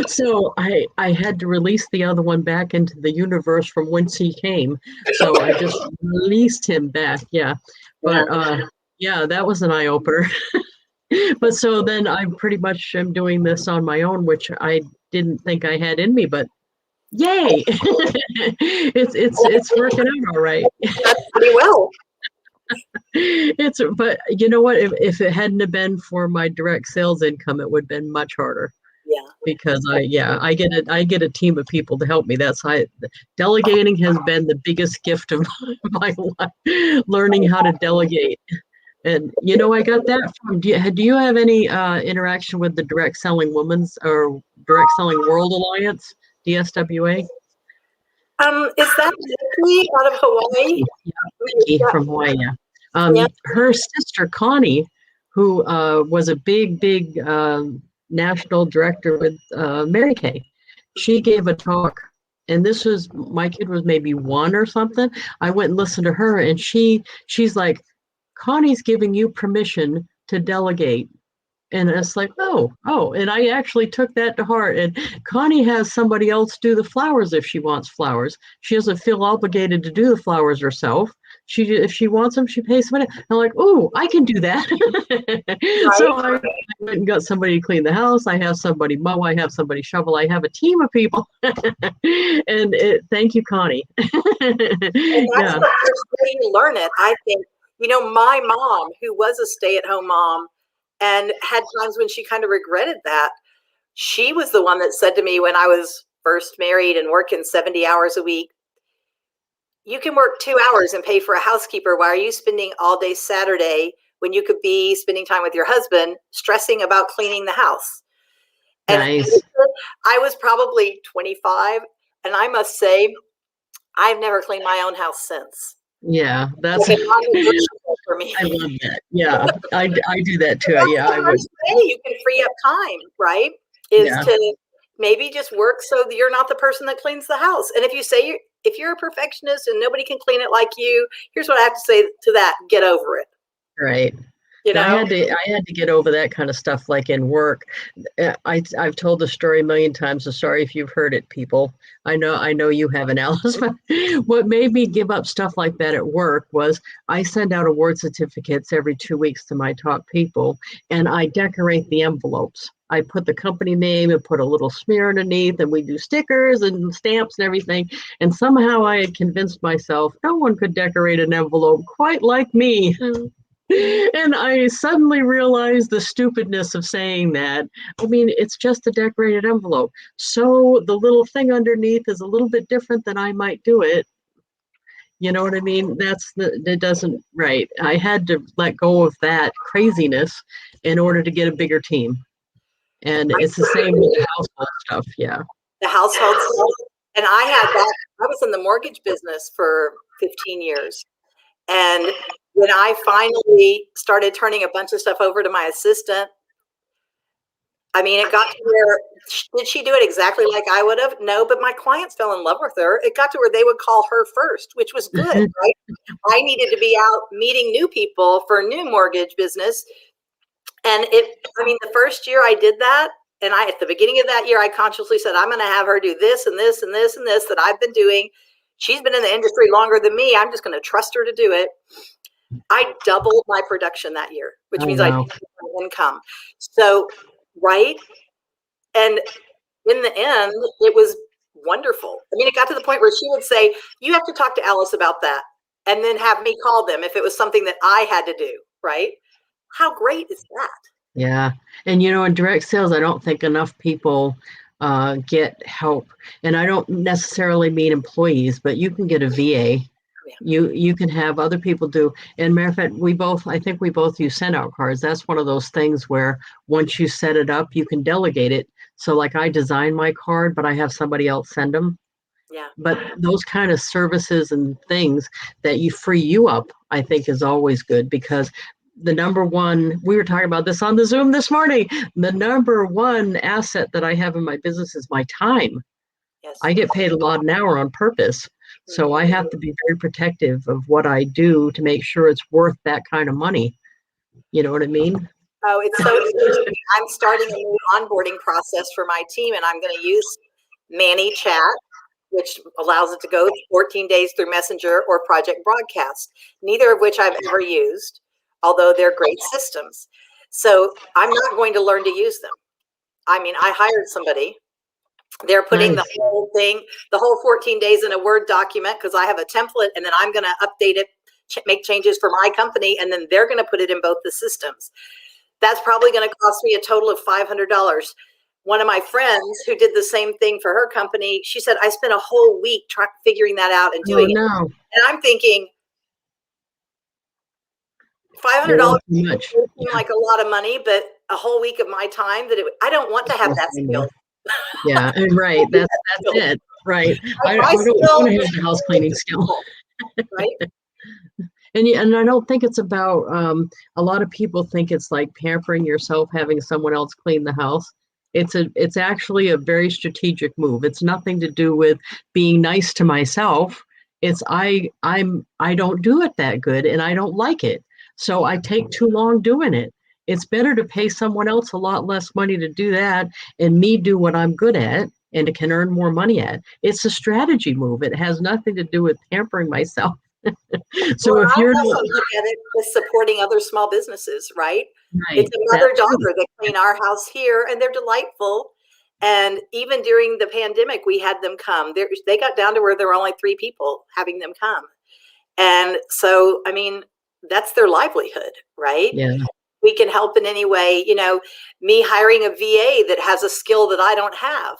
So I had to release the other one back into the universe from whence he came. So I just released him back. Yeah. But yeah, that was an eye opener. But so then I pretty much am doing this on my own, which I didn't think I had in me, but Yay! It's working out all right. That's pretty well. But you know what? If it hadn't have been for my direct sales income, it would have been much harder. Yeah. Because I get a team of people to help me. Delegating has been the biggest gift of my life, learning how to delegate. And I got that from. Do you have any interaction with the Direct Selling Women's or Direct Selling World Alliance, DSWA? Is that Nikki out of Hawaii? Yeah, Nikki from Hawaii. Yeah. Yeah. Her sister Connie, who was a big national director with Mary Kay, she gave a talk, and this was my kid was maybe 1 or something. I went and listened to her, and she's like, Connie's giving you permission to delegate. And it's like, oh, and I actually took that to heart. And Connie has somebody else do the flowers if she wants flowers. She doesn't feel obligated to do the flowers herself. If she wants them, she pays somebody. I'm like, oh, I can do that. So I went and got somebody to clean the house. I have somebody mow. I have somebody shovel. I have a team of people. And thank you, Connie. And that's the first way you learn it. I think, my mom, who was a stay-at-home mom and had times when she kind of regretted that, she was the one that said to me when I was first married and working 70 hours a week, you can work 2 hours and pay for a housekeeper. Why are you spending all day Saturday when you could be spending time with your husband stressing about cleaning the house? And nice. I was probably 25, and I must say, I've never cleaned my own house since. Yeah, that's for me. I love that. Yeah, I do that too. Yeah, I would. You can free up time, right? To maybe just work so that you're not the person that cleans the house. And if you're a perfectionist and nobody can clean it like you, here's what I have to say to that: get over it. Right. I had to get over that kind of stuff, like in work. I've told the story a million times. So sorry if you've heard it, people. I know you haven't, Alice. But what made me give up stuff like that at work was I send out award certificates every 2 weeks to my top people, and I decorate the envelopes. I put the company name and put a little smear underneath, and we do stickers and stamps and everything. And somehow I had convinced myself no one could decorate an envelope quite like me. And I suddenly realized the stupidness of saying that. I mean, it's just a decorated envelope. So the little thing underneath is a little bit different than I might do it. You know what I mean? It doesn't, right. I had to let go of that craziness in order to get a bigger team. And it's the same with the household stuff. Yeah. The household stuff. And I had that. I was in the mortgage business for 15 years. And when I finally started turning a bunch of stuff over to my assistant, I mean, it got to where, did she do it exactly like I would have? No, but my clients fell in love with her. It got to where they would call her first, which was good, right? I needed to be out meeting new people for a new mortgage business. And the first year I did that, and at the beginning of that year, I consciously said, I'm going to have her do this and this and this and this that I've been doing. She's been in the industry longer than me. I'm just going to trust her to do it. I doubled my production that year, which means I doubled my income. So, right. And in the end, it was wonderful. I mean, it got to the point where she would say, you have to talk to Alice about that, and then have me call them if it was something that I had to do. Right. How great is that? Yeah. And, in direct sales, I don't think enough people get help. And I don't necessarily mean employees, but you can get a VA. Yeah. You can have other people do. And matter of fact, I think we both use send out cards. That's one of those things where once you set it up, you can delegate it. So like I design my card, but I have somebody else send them. Yeah. But those kind of services and things that you free you up, I think is always good, because the number one, we were talking about this on the Zoom this morning, the number one asset that I have in my business is my time. Yes. I get paid a lot an hour on purpose. So I have to be very protective of what I do to make sure it's worth that kind of money. You know what I mean? Oh, it's so interesting. I'm starting a new onboarding process for my team, and I'm going to use Manny Chat, which allows it to go 14 days through Messenger or Project Broadcast, neither of which I've ever used, although they're great systems. So I'm not going to learn to use them. I mean, I hired somebody They're putting Nice. the whole thing, the whole 14 days in a Word document, because I have a template, and then I'm going to update it, make changes for my company, and then they're going to put it in both the systems. That's probably going to cost me a total of $500. One of my friends who did the same thing for her company, she said, I spent a whole week figuring that out and doing it. No. And I'm thinking, $500 Too much. seem like a lot of money, but a whole week of my time I don't want to have that skill. Yeah, and right. That's it. Right. I don't want to have the house cleaning skill. Right. And I don't think it's about, a lot of people think it's like pampering yourself, having someone else clean the house. It's actually a very strategic move. It's nothing to do with being nice to myself. It's I don't do it that good, and I don't like it. So I take too long doing it. It's better to pay someone else a lot less money to do that and me do what I'm good at and it can earn more money at. It's a strategy move. It has nothing to do with pampering myself. So well, if you're I also look at it as supporting other small businesses, right? right, It's a mother-daughter that clean our house here, and they're delightful. And even during the pandemic, we had them come. They got down to where there were only 3 people having them come. And so, I mean, that's their livelihood, right? yeah. We can help in any way. You know, me hiring a VA that has a skill that I don't have,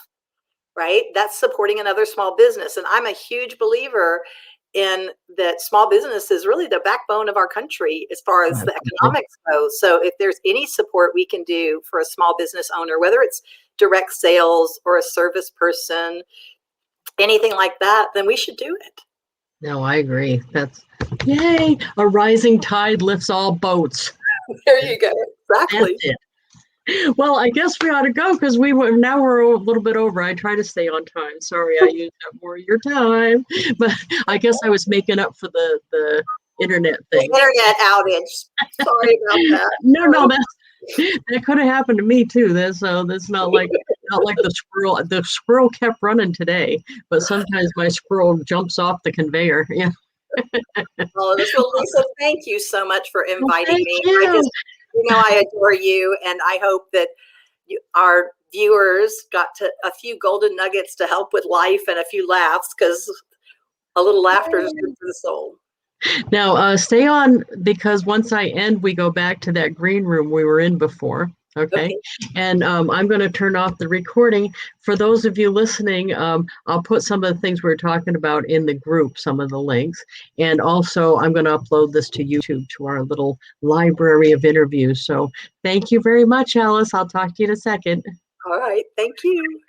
right? That's supporting another small business. And I'm a huge believer in that small business is really the backbone of our country as far as the economics go. So if there's any support we can do for a small business owner, whether it's direct sales or a service person, anything like that, then we should do it. No, I agree. That's yay. A rising tide lifts all boats. There you go. Exactly. That's it. Well, I guess we ought to go because we're a little bit over. I try to stay on time. Sorry, I used up more of your time, but I guess I was making up for the internet thing. The internet outage. Sorry about that. No, that could have happened to me too. That's not like the squirrel. The squirrel kept running today, but sometimes my squirrel jumps off the conveyor. Yeah. Well, Lisa, thank you so much for inviting me. You. I adore you, and I hope that our viewers got a few golden nuggets to help with life and a few laughs, because a little laughter is good for the soul. Now, stay on, because once I end, we go back to that green room we were in before. Okay. And I'm going to turn off the recording. For those of you listening, I'll put some of the things we were talking about in the group, some of the links. And also, I'm going to upload this to YouTube, to our little library of interviews. So thank you very much, Alice. I'll talk to you in a second. All right. Thank you.